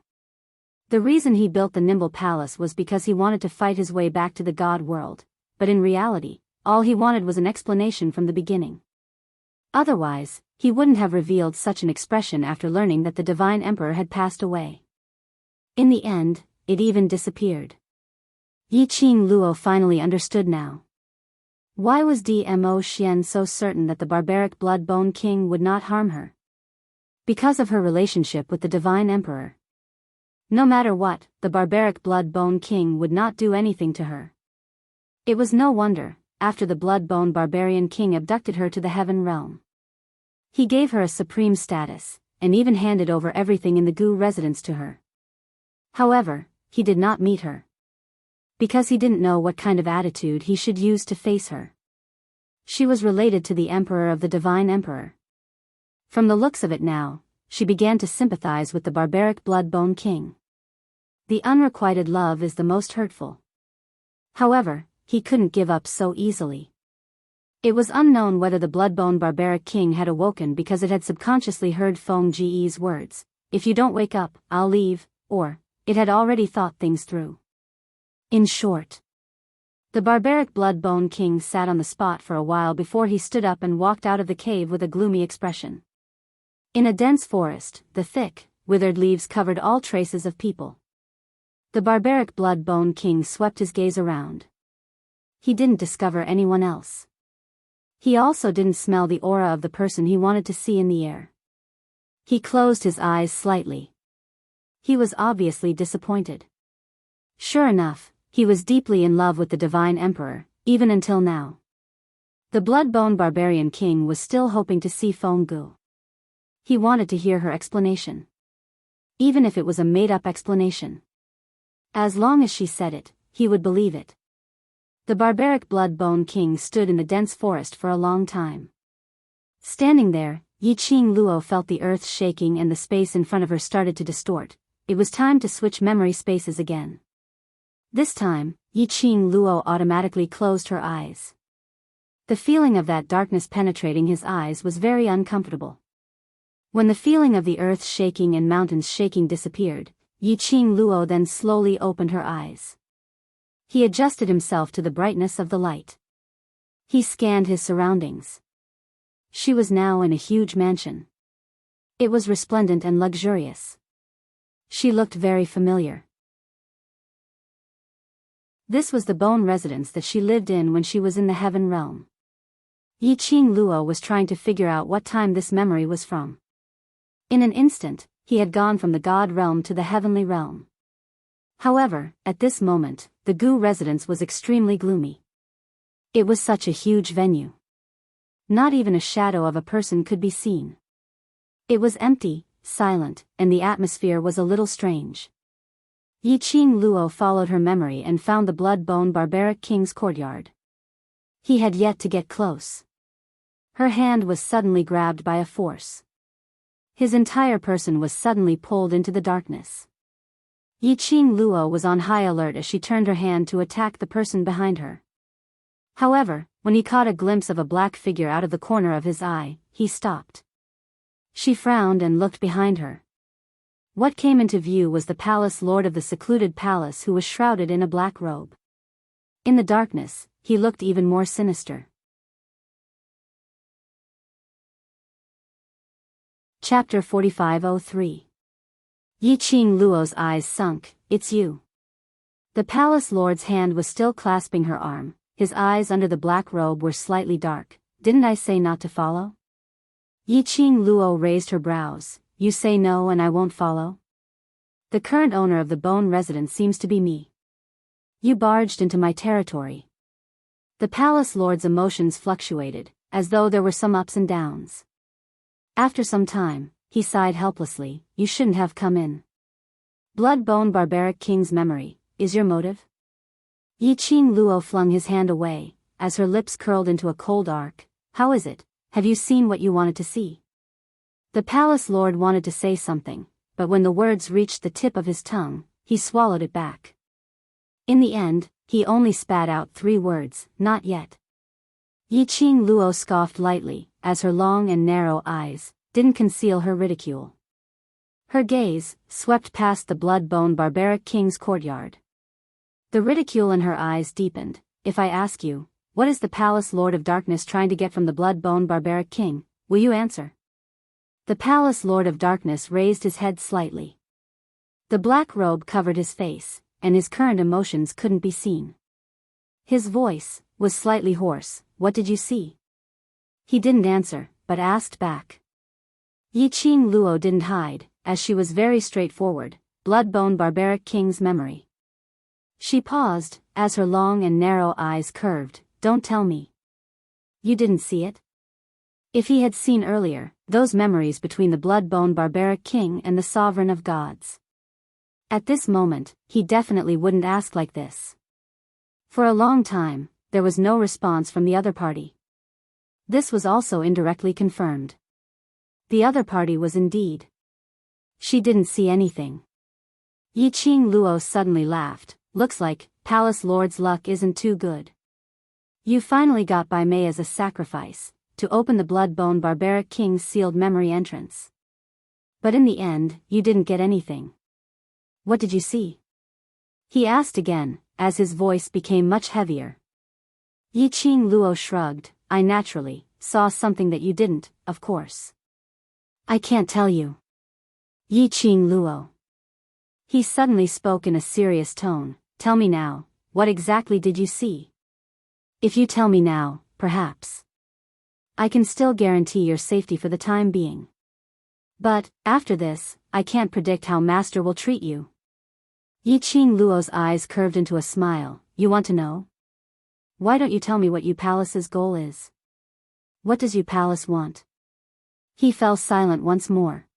The reason he built the Nimble Palace was because he wanted to fight his way back to the God world, but in reality, all he wanted was an explanation from the beginning. Otherwise, he wouldn't have revealed such an expression after learning that the divine emperor had passed away. In the end, it even disappeared. Yiqing Luo finally understood now. Why was Dmo Xian so certain that the barbaric blood-bone king would not harm her? Because of her relationship with the divine emperor. No matter what, the barbaric blood-bone king would not do anything to her. It was no wonder, after the blood-bone barbarian king abducted her to the heaven realm. He gave her a supreme status, and even handed over everything in the Gu residence to her. However, he did not meet her. Because he didn't know what kind of attitude he should use to face her. She was related to the emperor of the divine emperor. From the looks of it now, she began to sympathize with the barbaric blood-bone king. The unrequited love is the most hurtful. However, he couldn't give up so easily. It was unknown whether the blood-bone barbaric king had awoken because it had subconsciously heard Feng Ge's words, "If you don't wake up, I'll leave," or, it had already thought things through. In short, the barbaric blood-bone king sat on the spot for a while before he stood up and walked out of the cave with a gloomy expression. In a dense forest, the thick, withered leaves covered all traces of people. The barbaric blood-bone king swept his gaze around. He didn't discover anyone else. He also didn't smell the aura of the person he wanted to see in the air. He closed his eyes slightly. He was obviously disappointed. Sure enough, he was deeply in love with the divine emperor, even until now. The blood-bone barbarian king was still hoping to see Feng Ge. He wanted to hear her explanation. Even if it was a made-up explanation. As long as she said it, he would believe it. The barbaric blood-bone king stood in the dense forest for a long time. Standing there, Yiqing Luo felt the earth shaking and the space in front of her started to distort. It was time to switch memory spaces again. This time, Yiqing Luo automatically closed her eyes. The feeling of that darkness penetrating his eyes was very uncomfortable. When the feeling of the earth shaking and mountains shaking disappeared, Yiqing Luo then slowly opened her eyes. He adjusted himself to the brightness of the light. He scanned his surroundings. She was now in a huge mansion. It was resplendent and luxurious. She looked very familiar. This was the bone residence that she lived in when she was in the heaven realm. Yi Qing Luo was trying to figure out what time this memory was from. In an instant, he had gone from the god realm to the heavenly realm. However, at this moment, the Gu residence was extremely gloomy. It was such a huge venue. Not even a shadow of a person could be seen. It was empty, silent, and the atmosphere was a little strange. Yi Qing Luo followed her memory and found the blood-bone barbaric king's courtyard. He had yet to get close. Her hand was suddenly grabbed by a force. His entire person was suddenly pulled into the darkness. Yi Qing Luo was on high alert as she turned her hand to attack the person behind her. However, when he caught a glimpse of a black figure out of the corner of his eye, he stopped. She frowned and looked behind her. What came into view was the palace lord of the secluded palace who was shrouded in a black robe. In the darkness, he looked even more sinister. Chapter 4503. Yi Qing Luo's eyes sunk. It's you. The palace lord's hand was still clasping her arm, his eyes under the black robe were slightly dark. Didn't I say not to follow? Yi Qing Luo raised her brows. You say no and I won't follow? The current owner of the bone residence seems to be me. You barged into my territory. The palace lord's emotions fluctuated, as though there were some ups and downs. After some time, he sighed helplessly. You shouldn't have come in. Blood-bone barbaric king's memory, is your motive? Yi Qing Luo flung his hand away, as her lips curled into a cold arc. How is it? Have you seen what you wanted to see? The palace lord wanted to say something, but when the words reached the tip of his tongue, he swallowed it back. In the end, he only spat out 3 words, not yet. Yi Qing Luo scoffed lightly, as her long and narrow eyes didn't conceal her ridicule. Her gaze swept past the blood-bone barbaric king's courtyard. The ridicule in her eyes deepened. If I ask you, what is the palace lord of darkness trying to get from the blood-bone barbaric king, will you answer? The palace lord of darkness raised his head slightly. The black robe covered his face, and his current emotions couldn't be seen. His voice was slightly hoarse. What did you see? He didn't answer, but asked back. Yi Qing Luo didn't hide, as she was very straightforward. Blood-bone barbaric king's memory. She paused, as her long and narrow eyes curved. Don't tell me. You didn't see it? If he had seen earlier, those memories between the blood-bone barbaric king and the sovereign of gods. At this moment, he definitely wouldn't ask like this. For a long time, there was no response from the other party. This was also indirectly confirmed. The other party was indeed. She didn't see anything. Yi Qing Luo suddenly laughed. Looks like palace lord's luck isn't too good. You finally got by Mei as a sacrifice, to open the blood-bone barbaric king's sealed memory entrance. But in the end, you didn't get anything. What did you see? He asked again, as his voice became much heavier. Yi Qing Luo shrugged. I naturally saw something that you didn't, of course. I can't tell you. Yi Qing Luo. He suddenly spoke in a serious tone. Tell me now, what exactly did you see? If you tell me now, perhaps I can still guarantee your safety for the time being. But, after this, I can't predict how Master will treat you. Yi Qing Luo's eyes curved into a smile. You want to know? Why don't you tell me what Yu Palace's goal is? What does Yu Palace want? He fell silent once more.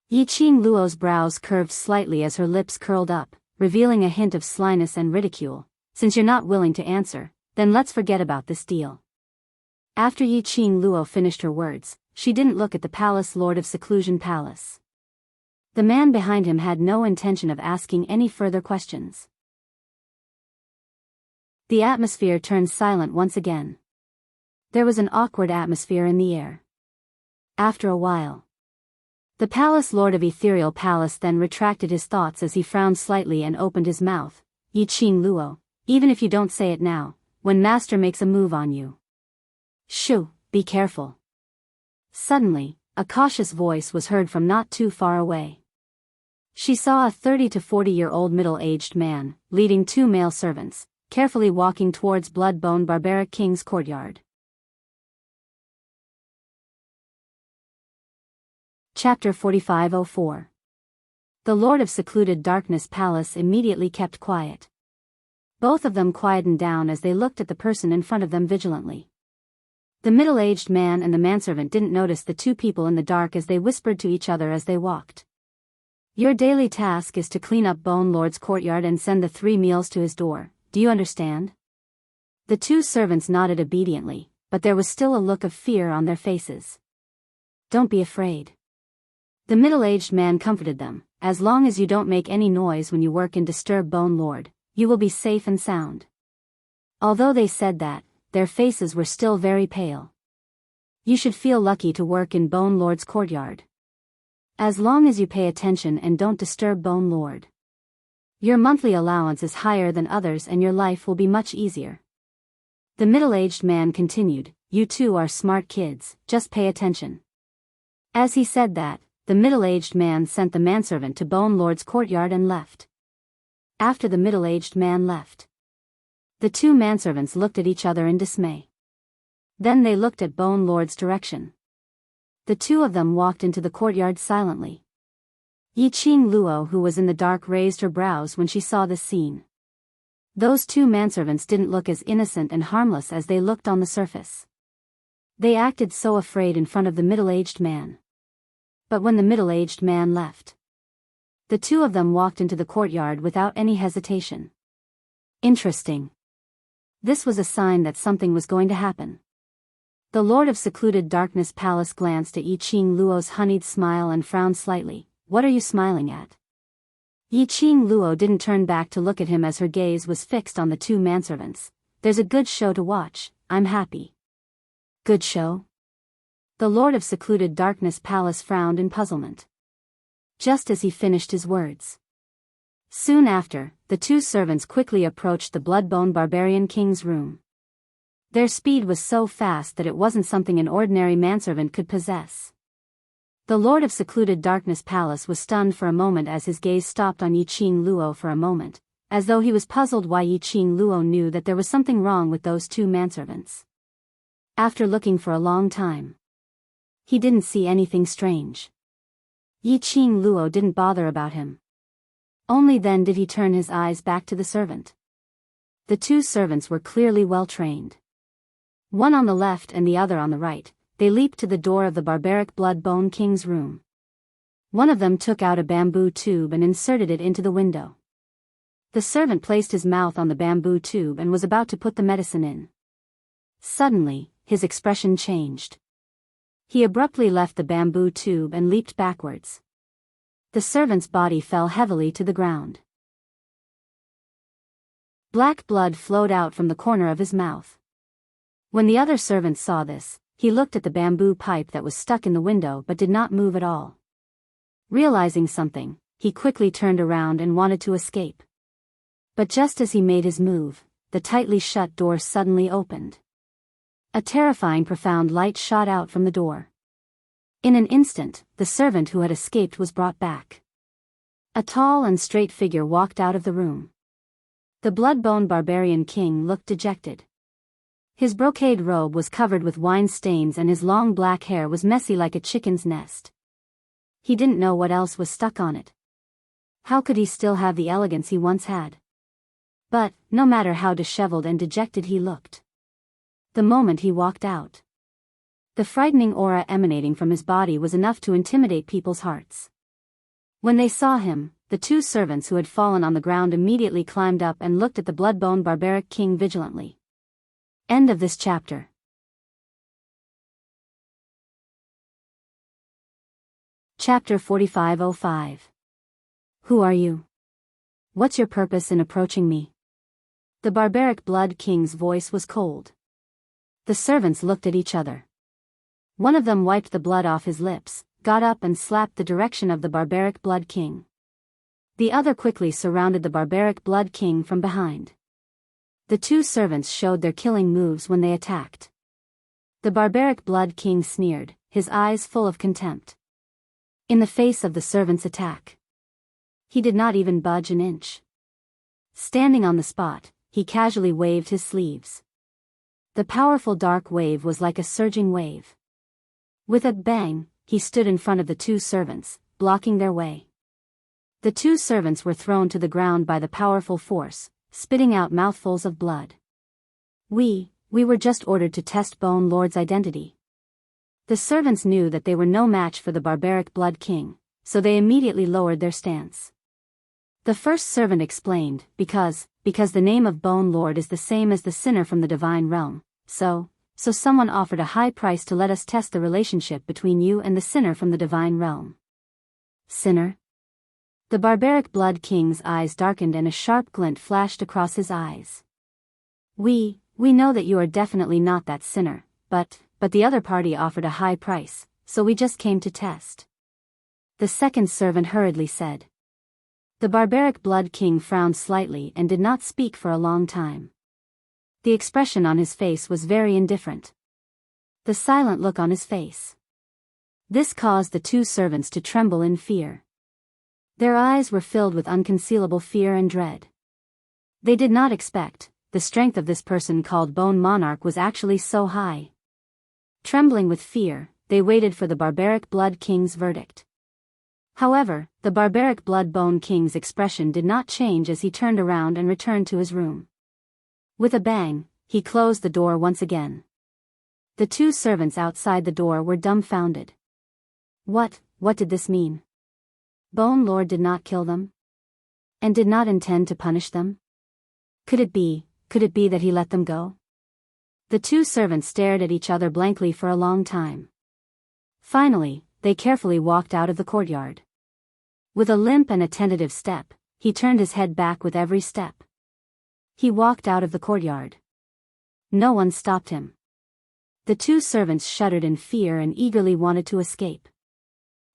Yi Qing Luo's brows curved slightly as her lips curled up, revealing a hint of slyness and ridicule. Since you're not willing to answer, then let's forget about this deal. After Yi Qing Luo finished her words, she didn't look at the palace lord of Seclusion Palace. The man behind him had no intention of asking any further questions. The atmosphere turned silent once again. There was an awkward atmosphere in the air. After a while, the palace lord of Ethereal Palace then retracted his thoughts as he frowned slightly and opened his mouth. Yi Qing Luo, even if you don't say it now, when Master makes a move on you. Shoo, be careful. Suddenly, a cautious voice was heard from not too far away. She saw a 30 to 40-year-old middle-aged man, leading 2 male servants, carefully walking towards Blood-bone Barbaric King's courtyard. Chapter 4504. The Lord of Secluded Darkness Palace immediately kept quiet. Both of them quietened down as they looked at the person in front of them vigilantly. The middle-aged man and the manservant didn't notice the two people in the dark as they whispered to each other as they walked. Your daily task is to clean up Bone Lord's courtyard and send the 3 meals to his door, do you understand? The 2 servants nodded obediently, but there was still a look of fear on their faces. Don't be afraid. The middle-aged man comforted them. As long as you don't make any noise when you work and disturb Bone Lord, you will be safe and sound. Although they said that, their faces were still very pale. You should feel lucky to work in Bone Lord's courtyard. As long as you pay attention and don't disturb Bone Lord. Your monthly allowance is higher than others and your life will be much easier. The middle-aged man continued, you two are smart kids, just pay attention. As he said that, the middle-aged man sent the manservant to Bone Lord's courtyard and left. After the middle-aged man left, the 2 manservants looked at each other in dismay. Then they looked at Bone Lord's direction. The 2 of them walked into the courtyard silently. Yi-Ching Luo, who was in the dark, raised her brows when she saw this scene. Those 2 manservants didn't look as innocent and harmless as they looked on the surface. They acted so afraid in front of the middle-aged man. But when the middle-aged man left, the 2 of them walked into the courtyard without any hesitation. Interesting. This was a sign that something was going to happen. The Lord of Secluded Darkness Palace glanced at Yi-Ching Luo's honeyed smile and frowned slightly. What are you smiling at? Yi-Ching Luo didn't turn back to look at him as her gaze was fixed on the 2 manservants. There's a good show to watch, I'm happy. Good show? The Lord of Secluded Darkness Palace frowned in puzzlement. Just as he finished his words. Soon after, the 2 servants quickly approached the Bloodbone Barbarian King's room. Their speed was so fast that it wasn't something an ordinary manservant could possess. The Lord of Secluded Darkness Palace was stunned for a moment as his gaze stopped on Yi-Ching Luo for a moment, as though he was puzzled why Yi-Ching Luo knew that there was something wrong with those 2 manservants. After looking for a long time, he didn't see anything strange. Yi-Ching Luo didn't bother about him. Only then did he turn his eyes back to the servant. The 2 servants were clearly well trained. One on the left and the other on the right, they leaped to the door of the barbaric Bloodbone King's room. One of them took out a bamboo tube and inserted it into the window. The servant placed his mouth on the bamboo tube and was about to put the medicine in. Suddenly, his expression changed. He abruptly left the bamboo tube and leaped backwards. The servant's body fell heavily to the ground. Black blood flowed out from the corner of his mouth. When the other servant saw this, he looked at the bamboo pipe that was stuck in the window but did not move at all. Realizing something, he quickly turned around and wanted to escape. But just as he made his move, the tightly shut door suddenly opened. A terrifying profound light shot out from the door. In an instant, the servant who had escaped was brought back. A tall and straight figure walked out of the room. The Bloodbone Barbarian King looked dejected. His brocade robe was covered with wine stains and his long black hair was messy like a chicken's nest. He didn't know what else was stuck on it. How could he still have the elegance he once had? But, no matter how disheveled and dejected he looked, the moment he walked out, the frightening aura emanating from his body was enough to intimidate people's hearts. When they saw him, the 2 servants who had fallen on the ground immediately climbed up and looked at the Bloodbone Barbaric King vigilantly. End of this chapter. Chapter 4505. Who are you? What's your purpose in approaching me? The Barbaric Blood King's voice was cold. The servants looked at each other. One of them wiped the blood off his lips, got up and slapped the direction of the Barbaric Blood King. The other quickly surrounded the Barbaric Blood King from behind. The 2 servants showed their killing moves when they attacked. The Barbaric Blood King sneered, his eyes full of contempt. In the face of the servants' attack, he did not even budge an inch. Standing on the spot, he casually waved his sleeves. The powerful dark wave was like a surging wave. With a bang, he stood in front of the two servants, blocking their way. The two servants were thrown to the ground by the powerful force, spitting out mouthfuls of blood. We were just ordered to test Bone Lord's identity. The servants knew that they were no match for the barbaric Blood King, so they immediately lowered their stance. The first servant explained, because the name of Bone Lord is the same as the sinner from the divine realm, so someone offered a high price to let us test the relationship between you and the sinner from the divine realm. Sinner? The barbaric Blood King's eyes darkened and a sharp glint flashed across his eyes. We know that you are definitely not that sinner, but the other party offered a high price, so we just came to test. The second servant hurriedly said. The barbaric Blood King frowned slightly and did not speak for a long time. The expression on his face was very indifferent. The silent look on his face. This caused the two servants to tremble in fear. Their eyes were filled with unconcealable fear and dread. They did not expect the strength of this person called Bone Monarch was actually so high. Trembling with fear, they waited for the barbaric Blood King's verdict. However, the barbaric Blood Bone King's expression did not change as he turned around and returned to his room. With a bang, he closed the door once again. The two servants outside the door were dumbfounded. What did this mean? Bone Lord did not kill them? And did not intend to punish them? Could it be that he let them go? The two servants stared at each other blankly for a long time. Finally, they carefully walked out of the courtyard. With a limp and a tentative step, he turned his head back with every step. He walked out of the courtyard. No one stopped him. The two servants shuddered in fear and eagerly wanted to escape.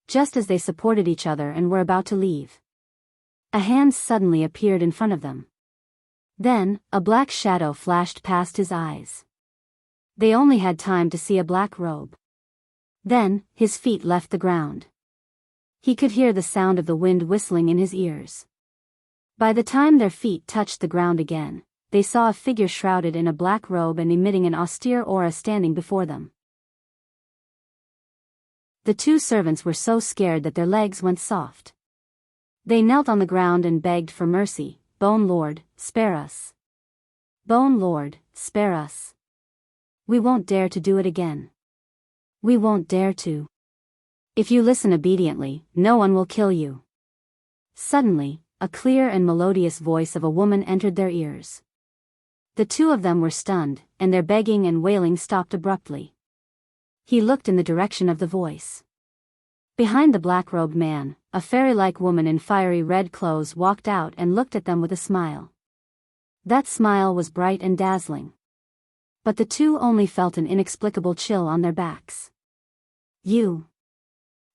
Just as they supported each other and were about to leave, a hand suddenly appeared in front of them. Then, a black shadow flashed past his eyes. They only had time to see a black robe. Then, his feet left the ground. He could hear the sound of the wind whistling in his ears. By the time their feet touched the ground again, they saw a figure shrouded in a black robe and emitting an austere aura standing before them. The two servants were so scared that their legs went soft. They knelt on the ground and begged for mercy. Bone Lord, spare us. Bone Lord, spare us. We won't dare to do it again. We won't dare to. If you listen obediently, no one will kill you. Suddenly, a clear and melodious voice of a woman entered their ears. The two of them were stunned, and their begging and wailing stopped abruptly. He looked in the direction of the voice. Behind the black-robed man, a fairy-like woman in fiery red clothes walked out and looked at them with a smile. That smile was bright and dazzling. But the two only felt an inexplicable chill on their backs. You.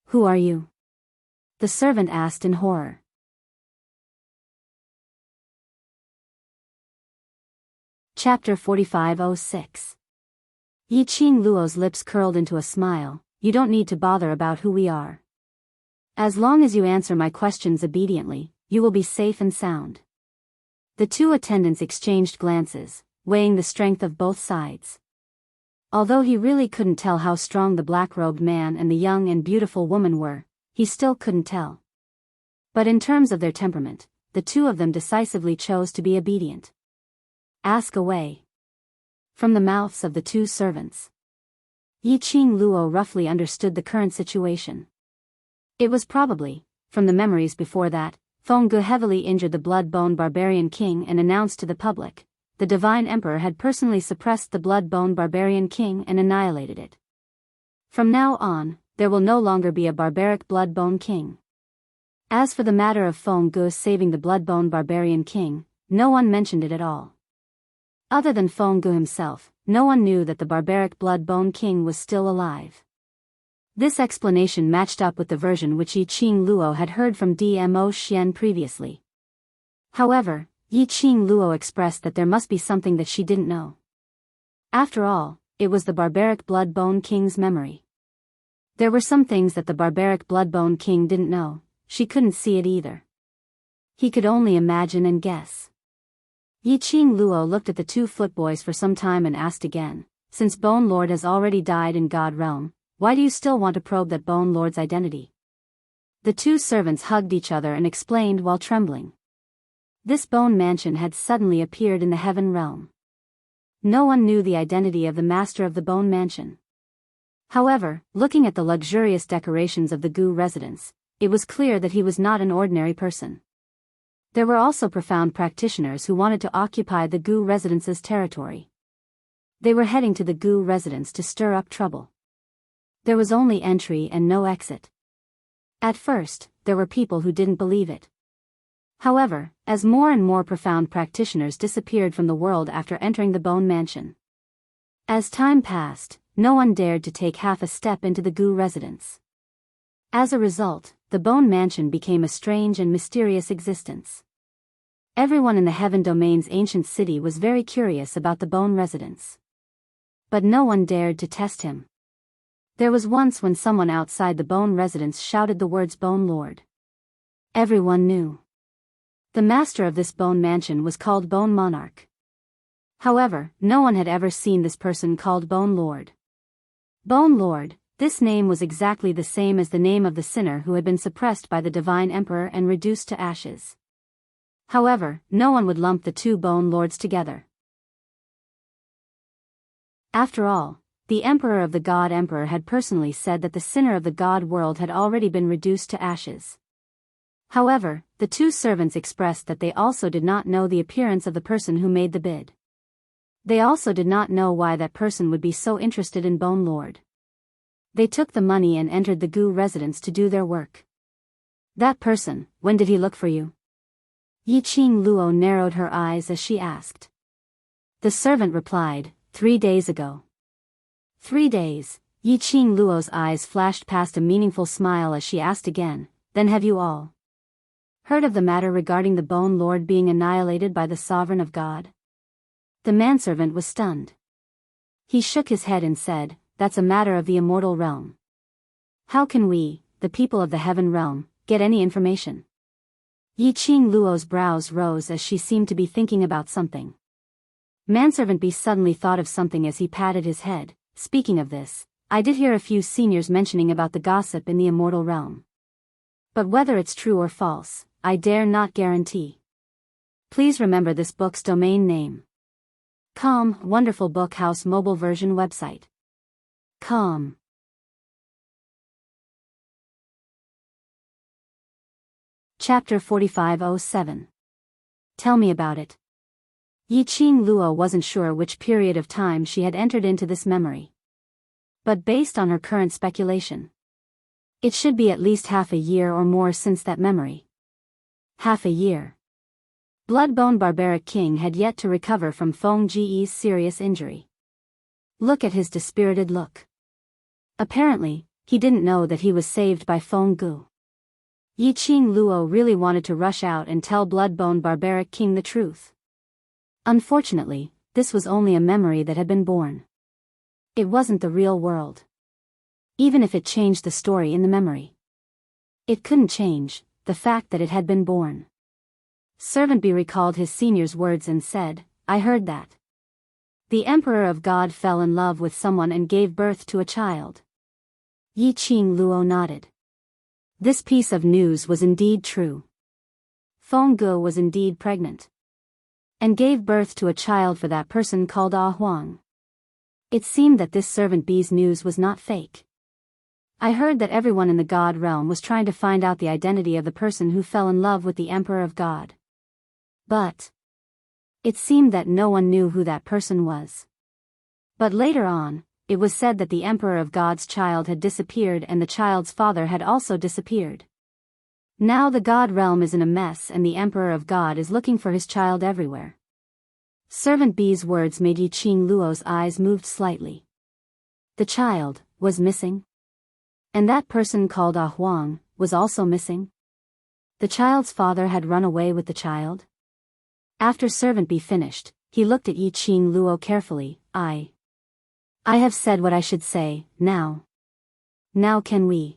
Who are you? The servant asked in horror. Chapter 45:06. Yi Qing Luo's lips curled into a smile. You don't need to bother about who we are. As long as you answer my questions obediently, you will be safe and sound. The two attendants exchanged glances, weighing the strength of both sides. Although he really couldn't tell how strong the black-robed man and the young and beautiful woman were, he still couldn't tell. But in terms of their temperament, the two of them decisively chose to be obedient. Ask away. From the mouths of the two servants. Yi Qing Luo roughly understood the current situation. It was probably, from the memories before that, Feng Ge heavily injured the blood-bone barbarian king and announced to the public, the divine emperor had personally suppressed the blood-bone barbarian king and annihilated it. From now on, there will no longer be a barbaric blood-bone king. As for the matter of Feng Ge saving the blood-bone barbarian king, no one mentioned it at all. Other than Feng Ge himself, no one knew that the barbaric blood-bone king was still alive. This explanation matched up with the version which Yi Qing Luo had heard from Dmo Xian previously. However, Yi Qing Luo expressed that there must be something that she didn't know. After all, it was the barbaric blood-bone king's memory. There were some things that the barbaric blood-bone king didn't know. She couldn't see it either. He could only imagine and guess. Yi Qing Luo looked at the two footboys for some time and asked again, since Bone Lord has already died in God Realm, why do you still want to probe that Bone Lord's identity? The two servants hugged each other and explained while trembling. This bone mansion had suddenly appeared in the heaven realm. No one knew the identity of the master of the bone mansion. However, looking at the luxurious decorations of the Gu residence, it was clear that he was not an ordinary person. There were also profound practitioners who wanted to occupy the Gu residence's territory. They were heading to the Gu residence to stir up trouble. There was only entry and no exit. At first, there were people who didn't believe it. However, as more and more profound practitioners disappeared from the world after entering the Bone Mansion. As time passed, no one dared to take half a step into the Gu residence. As a result, the Bone Mansion became a strange and mysterious existence. Everyone in the Heaven Domain's ancient city was very curious about the Bone residence. But no one dared to test him. There was once when someone outside the Bone residence shouted the words Bone Lord. Everyone knew. The master of this Bone Mansion was called Bone Monarch. However, no one had ever seen this person called Bone Lord. Bone Lord, this name was exactly the same as the name of the sinner who had been suppressed by the Divine Emperor and reduced to ashes. However, no one would lump the two Bone Lords together. After all, the Emperor of the God Emperor had personally said that the sinner of the God world had already been reduced to ashes. However, the two servants expressed that they also did not know the appearance of the person who made the bid. They also did not know why that person would be so interested in Bone Lord. They took the money and entered the Gu residence to do their work. That person, when did he look for you? Yi Qing Luo narrowed her eyes as she asked. The servant replied, 3 days ago. 3 days, Yi Qing Luo's eyes flashed past a meaningful smile as she asked again, then have you all heard of the matter regarding the Bone Lord being annihilated by the Sovereign of God? The manservant was stunned. He shook his head and said, that's a matter of the immortal realm. How can we, the people of the heaven realm, get any information? Yi Qing Luo's brows rose as she seemed to be thinking about something. Manservant B suddenly thought of something as he patted his head. Speaking of this, I did hear a few seniors mentioning about the gossip in the immortal realm. But whether it's true or false, I dare not guarantee. Please remember this book's domain name. Com, Wonderful Book House mobile version website. Com. Chapter 4507. Tell me about it. Yi Qing Luo wasn't sure which period of time she had entered into this memory. But based on her current speculation, it should be at least half a year or more since that memory. Half a year. Bloodbone Barbaric King had yet to recover from Feng Ji's serious injury. Look at his dispirited look. Apparently, he didn't know that he was saved by Feng Gu. Yi Qing Luo really wanted to rush out and tell Bloodbone Barbaric King the truth. Unfortunately, this was only a memory that had been born. It wasn't the real world. Even if it changed the story in the memory, it couldn't change the fact that it had been born. Servant B recalled his senior's words and said, I heard that the Emperor of God fell in love with someone and gave birth to a child. Yi Qing Luo nodded. This piece of news was indeed true. Feng Gu was indeed pregnant and gave birth to a child for that person called Ah Huang. It seemed that this servant B's news was not fake. I heard that everyone in the God realm was trying to find out the identity of the person who fell in love with the Emperor of God. But it seemed that no one knew who that person was. But later on, it was said that the Emperor of God's child had disappeared and the child's father had also disappeared. Now the God realm is in a mess and the Emperor of God is looking for his child everywhere. Servant B's words made Yi Qing Luo's eyes moved slightly. The child was missing? And that person called Ah Huang was also missing? The child's father had run away with the child? After Servant B finished, he looked at Yi Qing Luo carefully. I have said what I should say, now. Now can we?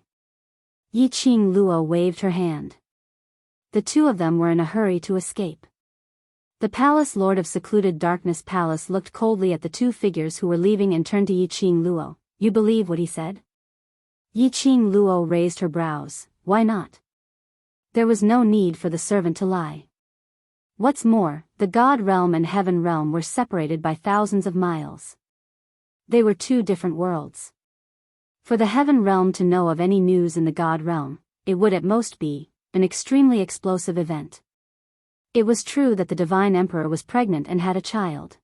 Yi Qing Luo waved her hand. The two of them were in a hurry to escape. The palace lord of secluded darkness palace looked coldly at the two figures who were leaving and turned to Yi Qing Luo. You believe what he said? Yi Qing Luo raised her brows. Why not? There was no need for the servant to lie. What's more, the God realm and heaven realm were separated by thousands of miles. They were two different worlds. For the heaven realm to know of any news in the God realm, it would at most be an extremely explosive event. It was true that the divine emperor was pregnant and had a child.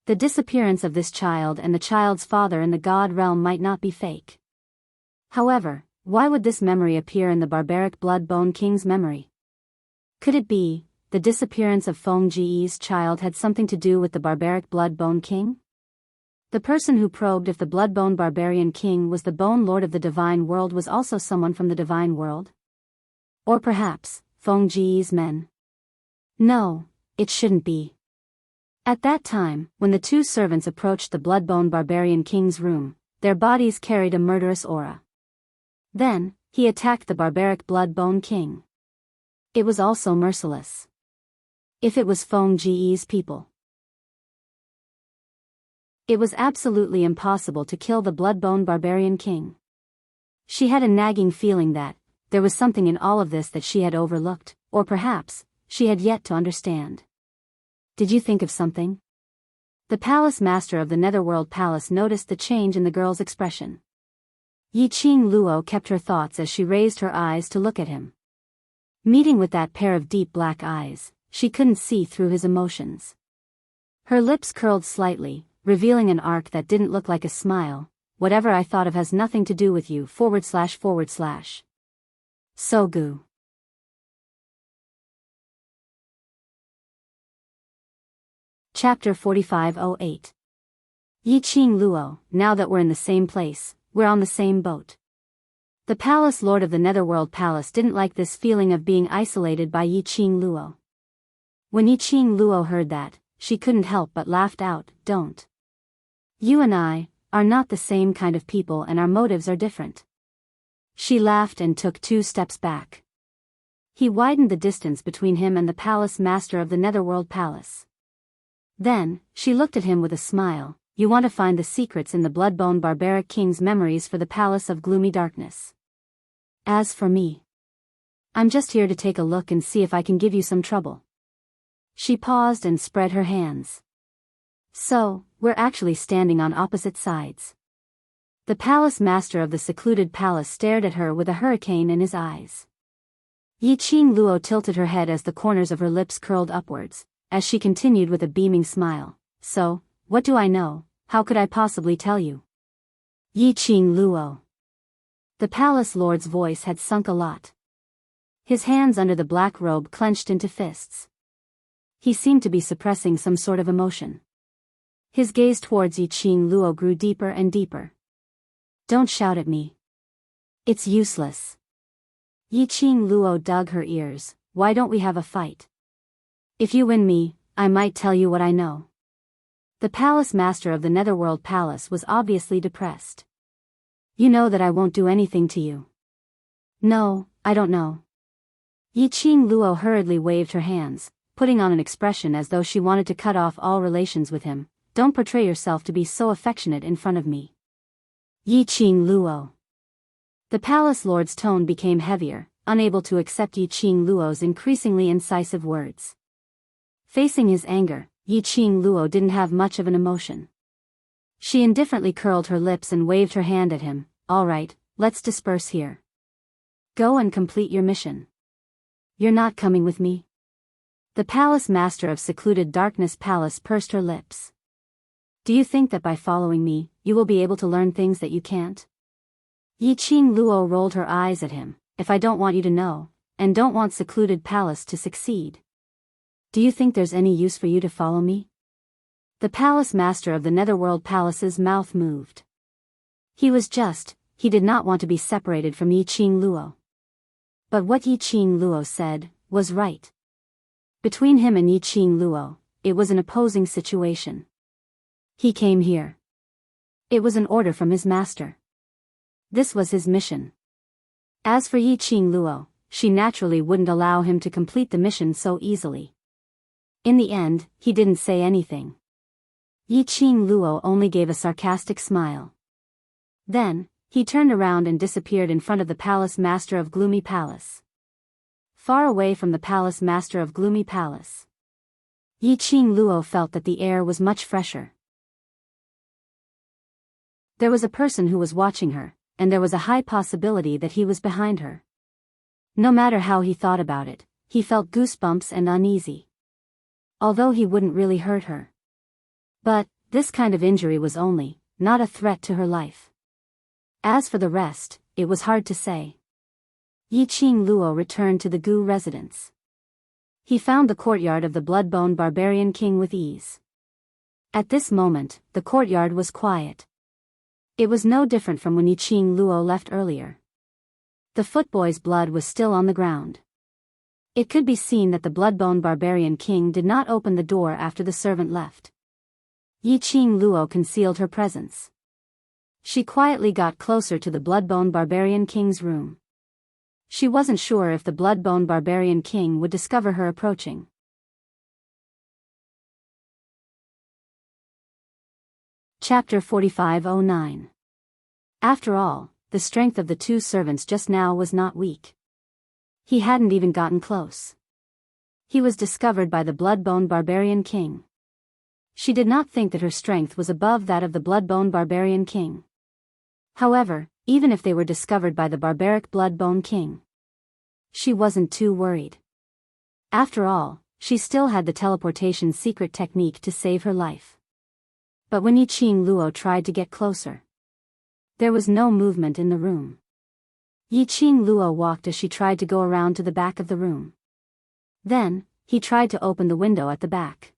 The disappearance of this child and the child's father in the God realm might not be fake. However, why would this memory appear in the barbaric Blood-Bone King's memory? Could it be the disappearance of Feng Ji's child had something to do with the barbaric Blood-Bone King? The person who probed if the Blood-Bone Barbarian King was the Bone Lord of the Divine World was also someone from the Divine World? Or perhaps, Feng Ji's men? No, it shouldn't be. At that time, when the two servants approached the Blood-Bone Barbarian King's room, their bodies carried a murderous aura. Then, he attacked the barbaric Blood-Bone King. It was also merciless. If it was Feng Ji's people, it was absolutely impossible to kill the Blood-Bone Barbarian King. She had a nagging feeling that there was something in all of this that she had overlooked, or perhaps she had yet to understand. Did you think of something? The palace master of the Netherworld Palace noticed the change in the girl's expression. Yi Qing Luo kept her thoughts as she raised her eyes to look at him. Meeting with that pair of deep black eyes, she couldn't see through his emotions. Her lips curled slightly, revealing an arc that didn't look like a smile. Whatever I thought of has nothing to do with you //. Sogu. Chapter 4508. Yi Qing Luo, now that we're in the same place, we're on the same boat. The palace lord of the Netherworld Palace didn't like this feeling of being isolated by Yi Qing Luo. When Yi Qing Luo heard that, she couldn't help but laughed out. Don't. You and I are not the same kind of people and our motives are different. She laughed and took 2 steps back. He widened the distance between him and the palace master of the Netherworld Palace. Then, she looked at him with a smile. You want to find the secrets in the Blood-Bone Barbaric King's memories for the Palace of Gloomy Darkness. As for me, I'm just here to take a look and see if I can give you some trouble. She paused and spread her hands. So, we're actually standing on opposite sides. The palace master of the secluded palace stared at her with a hurricane in his eyes. Yi Qing Luo tilted her head as the corners of her lips curled upwards, as she continued with a beaming smile. So, what do I know? How could I possibly tell you? Yi Qing Luo. The palace lord's voice had sunk a lot. His hands under the black robe clenched into fists. He seemed to be suppressing some sort of emotion. His gaze towards Yi Qing Luo grew deeper and deeper. Don't shout at me. It's useless. Yi Qing Luo dug her ears. Why don't we have a fight? If you win me, I might tell you what I know. The palace master of the Netherworld Palace was obviously depressed. You know that I won't do anything to you. No, I don't know. Yi Qing Luo hurriedly waved her hands, putting on an expression as though she wanted to cut off all relations with him. Don't portray yourself to be so affectionate in front of me. Yi Qing Luo. The palace lord's tone became heavier, unable to accept Yi Qing Luo's increasingly incisive words. Facing his anger, Yi Qing Luo didn't have much of an emotion. She indifferently curled her lips and waved her hand at him. All right, let's disperse here. Go and complete your mission. You're not coming with me? The palace master of secluded Darkness Palace pursed her lips. Do you think that by following me, you will be able to learn things that you can't? Yi Qing Luo rolled her eyes at him. If I don't want you to know, and don't want secluded palace to succeed, do you think there's any use for you to follow me? The palace master of the Netherworld Palace's mouth moved. He did not want to be separated from Yi Qing Luo. But what Yi Qing Luo said was right. Between him and Yi Qing Luo, it was an opposing situation. He came here. It was an order from his master. This was his mission. As for Yi Qing Luo, she naturally wouldn't allow him to complete the mission so easily. In the end, he didn't say anything. Yi Qing Luo only gave a sarcastic smile. Then, He turned around and disappeared in front of the palace master of Gloomy Palace. Far away from the palace master of Gloomy Palace, Yi Qing Luo felt that the air was much fresher. There was a person who was watching her, and there was a high possibility that he was behind her. No matter how he thought about it, he felt goosebumps and uneasy. Although he wouldn't really hurt her. But this kind of injury was only, not a threat to her life. As for the rest, it was hard to say. Yi Qing Luo returned to the Gu residence. He found the courtyard of the Bloodbone Barbarian King with ease. At this moment, the courtyard was quiet. It was no different from when Yi Qing Luo left earlier. The footboy's blood was still on the ground. It could be seen that the Bloodbone Barbarian King did not open the door after the servant left. Yi Qing Luo concealed her presence. She quietly got closer to the Bloodbone Barbarian King's room. She wasn't sure if the Bloodbone Barbarian King would discover her approaching. Chapter 4509. After all, the strength of the two servants just now was not weak. He hadn't even gotten close. He was discovered by the Bloodbone Barbarian King. She did not think that her strength was above that of the Bloodbone Barbarian King. However, even if they were discovered by the barbaric Bloodbone King, she wasn't too worried. After all, she still had the teleportation secret technique to save her life. But when Yi Qing Luo tried to get closer, there was no movement in the room. Yi Qing Luo walked as she tried to go around to the back of the room. Then, he tried to open the window at the back.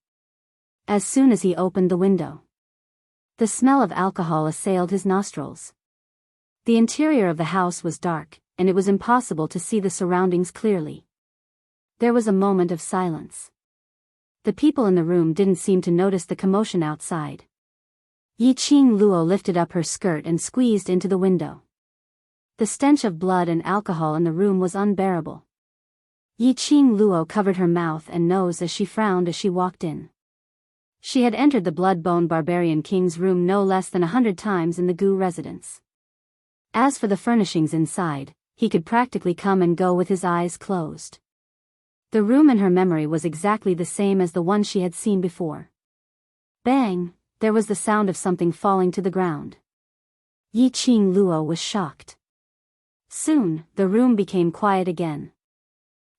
As soon as he opened the window, the smell of alcohol assailed his nostrils. The interior of the house was dark, and it was impossible to see the surroundings clearly. There was a moment of silence. The people in the room didn't seem to notice the commotion outside. Yi Qing Luo lifted up her skirt and squeezed into the window. The stench of blood and alcohol in the room was unbearable. Yi Qing Luo covered her mouth and nose as she frowned as she walked in. She had entered the Bloodbone Barbarian King's room no less than 100 times in the Gu residence. As for the furnishings inside, he could practically come and go with his eyes closed. The room in her memory was exactly the same as the one she had seen before. Bang! There was the sound of something falling to the ground. Yi Qing Luo was shocked. Soon, the room became quiet again.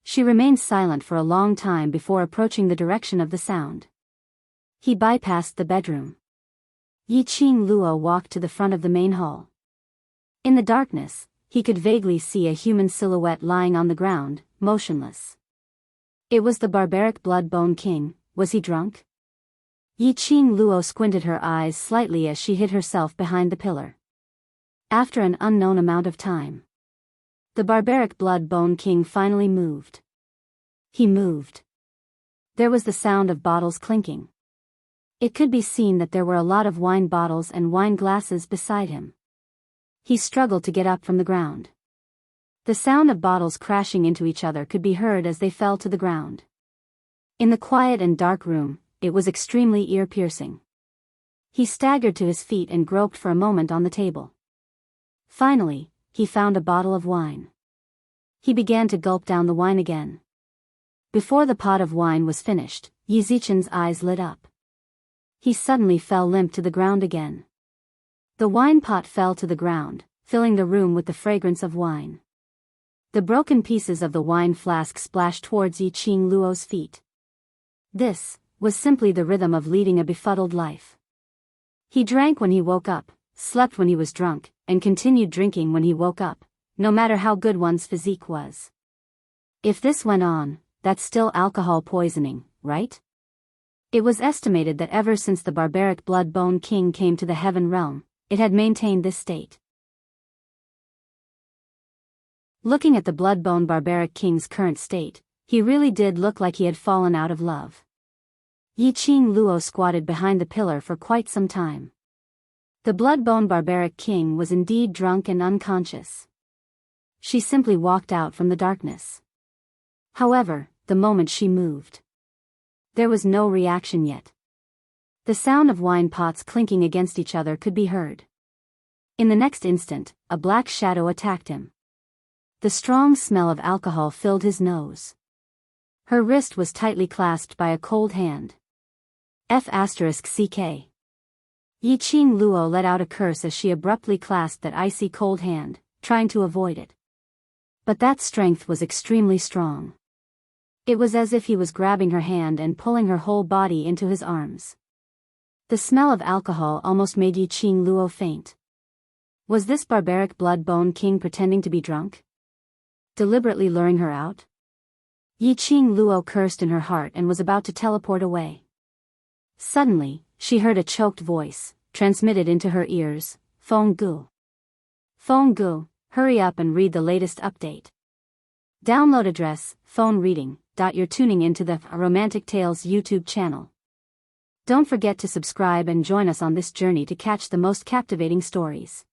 She remained silent for a long time before approaching the direction of the sound. He bypassed the bedroom. Yi Qing Luo walked to the front of the main hall. In the darkness, he could vaguely see a human silhouette lying on the ground, motionless. It was the barbaric Bloodbone King. Was he drunk? Yi Qing Luo squinted her eyes slightly as she hid herself behind the pillar. After an unknown amount of time, the barbaric Bloodbone King finally moved. He moved. There was the sound of bottles clinking. It could be seen that there were a lot of wine bottles and wine glasses beside him. He struggled to get up from the ground. The sound of bottles crashing into each other could be heard as they fell to the ground. In the quiet and dark room, it was extremely ear-piercing. He staggered to his feet and groped for a moment on the table. Finally, he found a bottle of wine. He began to gulp down the wine again. Before the pot of wine was finished, Yi Zichen's eyes lit up. He suddenly fell limp to the ground again. The wine pot fell to the ground, filling the room with the fragrance of wine. The broken pieces of the wine flask splashed towards Yi Qing Luo's feet. This was simply the rhythm of leading a befuddled life. He drank when he woke up, slept when he was drunk, and continued drinking when he woke up, no matter how good one's physique was. If this went on, that's still alcohol poisoning, right? It was estimated that ever since the barbaric Bloodbone King came to the Heaven Realm, it had maintained this state. Looking at the Bloodbone Barbaric King's current state, he really did look like he had fallen out of love. Yi Qing Luo squatted behind the pillar for quite some time. The Bloodbone Barbaric King was indeed drunk and unconscious. She simply walked out from the darkness. However, the moment she moved, there was no reaction yet. The sound of wine pots clinking against each other could be heard. In the next instant, a black shadow attacked him. The strong smell of alcohol filled his nose. Her wrist was tightly clasped by a cold hand. F***ck. Yi Qing Luo let out a curse as she abruptly clasped that icy cold hand, trying to avoid it. But that strength was extremely strong. It was as if he was grabbing her hand and pulling her whole body into his arms. The smell of alcohol almost made Yi Qing Luo faint. Was this barbaric blood-bone king pretending to be drunk? Deliberately luring her out? Yi Qing Luo cursed in her heart and was about to teleport away. Suddenly, she heard a choked voice, transmitted into her ears, Feng Gu. Feng Gu, hurry up and read the latest update. Download address, phone reading. You're tuning into the Romantic Tales YouTube channel. Don't forget to subscribe and join us on this journey to catch the most captivating stories.